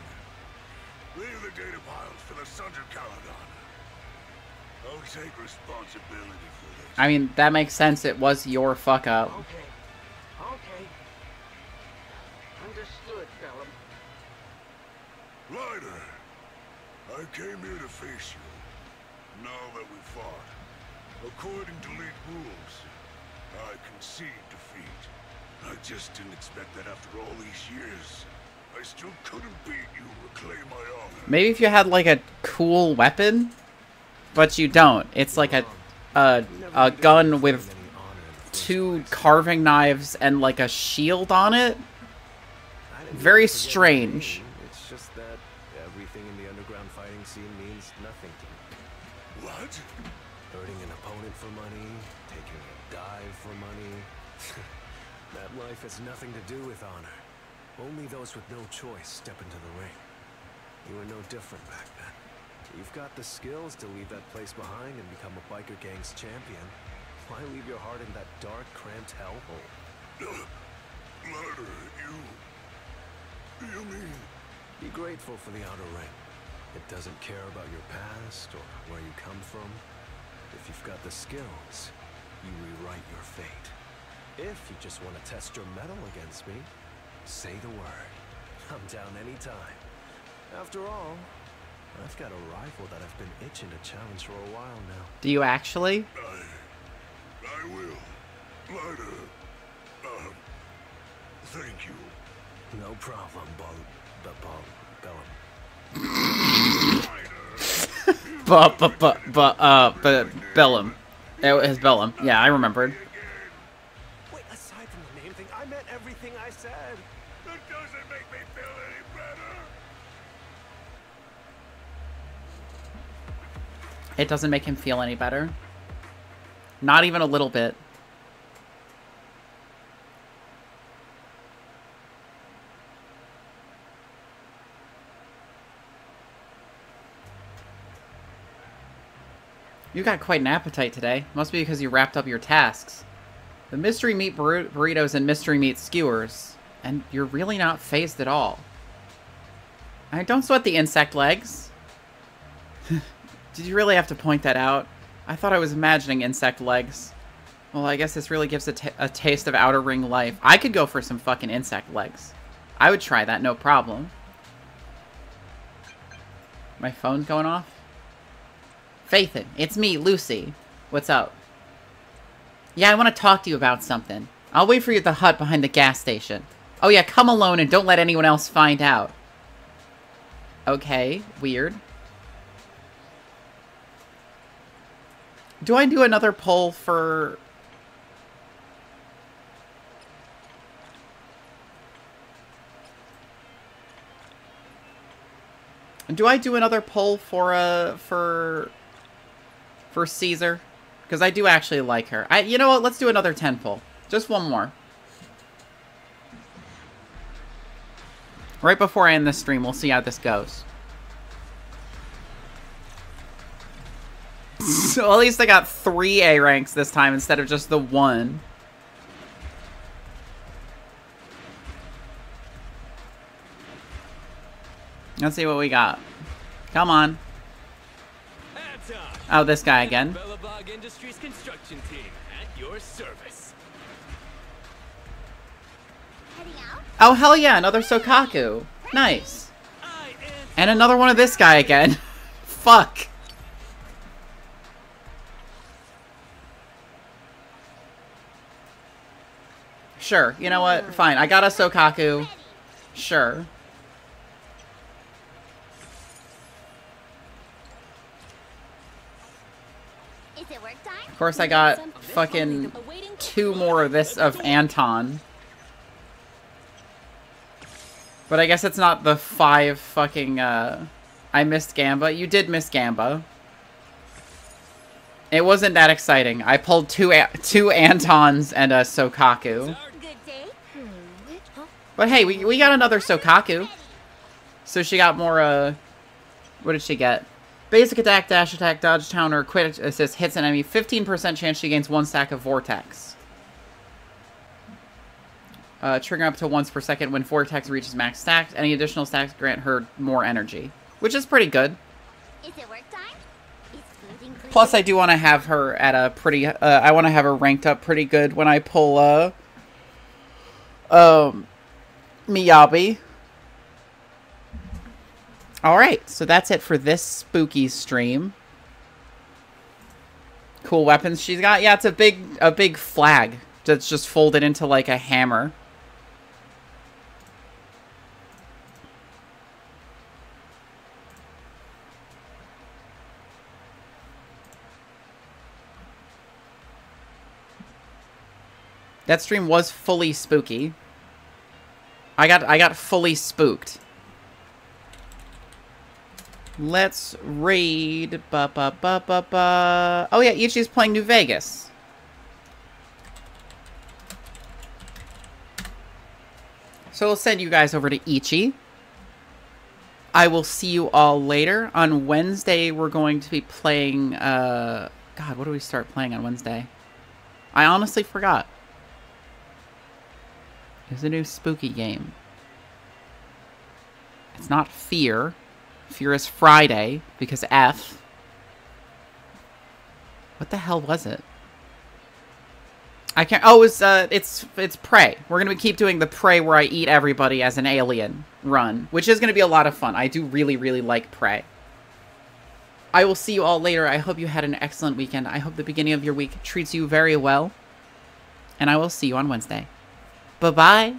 Leave the data piles for the Sons of Caledon. I'll take responsibility for this. I mean, that makes sense. It was your fuck up. Okay. Okay. Understood, Bellum. Ryder, I came here to face you. Now that we fought, according to League rules, I concede defeat. I just didn't expect that after all these years. I still couldn't beat you or claim my honor. Maybe if you had like a cool weapon, but you don't. It's like a a gun with 2 carving knives and like a shield on it. Very strange. It's just that everything in the underground fighting scene means nothing to me. What? Hurting an opponent for money, taking a dive for money. That life has nothing to do with honor. Only those with no choice step into the ring. You were no different back then. You've got the skills to leave that place behind and become a biker gang's champion. Why leave your heart in that dark, cramped hellhole? Murder, you mean? Be grateful for the outer ring. It doesn't care about your past or where you come from. If you've got the skills, you rewrite your fate. If you just want to test your mettle against me, say the word. I'm down anytime. After all, I've got a rival that I've been itching to challenge for a while now. Do you actually? I will. Murder. Thank you. No problem, Bellum. It was Bellum. Yeah, I remembered. Wait, aside from the name thing, I meant everything I said. That doesn't make me feel any better. It doesn't make him feel any better. Not even a little bit. You got quite an appetite today. Must be because you wrapped up your tasks. The mystery meat burritos and mystery meat skewers. And you're really not phased at all. Alright, don't sweat the insect legs. Did you really have to point that out? I thought I was imagining insect legs. Well, I guess this really gives a taste of outer ring life. I could go for some fucking insect legs. I would try that, no problem. My phone's going off? Faithin, it's me, Lucy. What's up? Yeah, I want to talk to you about something. I'll wait for you at the hut behind the gas station. Oh yeah, come alone and don't let anyone else find out. Okay, weird. Do I do another poll for... Do I do another poll for Caesar? Because I do actually like her. You know what? Let's do another 10 poll. Just one more. Right before I end this stream, we'll see how this goes. So at least I got 3 A ranks this time instead of just the 1. Let's see what we got. Come on. Oh, this guy again. Industries construction team at your service. Oh, hell yeah, another Sokaku. Nice. And another one of this guy again. Fuck. Sure, you know what? Fine, I got a Sokaku. Sure. Of course, I got fucking 2 more of this of Anton. But I guess it's not the 5 fucking, I missed Gamba. You did miss Gamba. It wasn't that exciting. I pulled two Antons and a Sokaku. But hey, we got another Sokaku. So she got more, what did she get? Basic attack, dash attack, dodge, counter, quit assist, hits an enemy. 15% chance she gains 1 stack of Vortex. Trigger up to once per second when Vortex reaches max stacks. Any additional stacks grant her more energy. Which is pretty good. Is it work time? Plus, I do want to have her at a pretty... I want to have her ranked up pretty good when I pull, Miyabi. Alright, so that's it for this spooky stream. Cool weapons she's got. Yeah, it's a big flag that's just folded into like a hammer. That stream was fully spooky. I got fully spooked. Let's raid. Oh yeah, Ichi's playing New Vegas. So we'll send you guys over to Ichi. I will see you all later. On Wednesday, we're going to be playing, God, what do we start playing on Wednesday? I honestly forgot. It's a new spooky game. It's not Fear. Fear is Friday, because F. What the hell was it? I can't. Oh, it's Prey. We're gonna keep doing the Prey where I eat everybody as an alien run, which is gonna be a lot of fun. I do really, really like Prey. I will see you all later. I hope you had an excellent weekend. I hope the beginning of your week treats you very well. And I will see you on Wednesday. Bye-bye.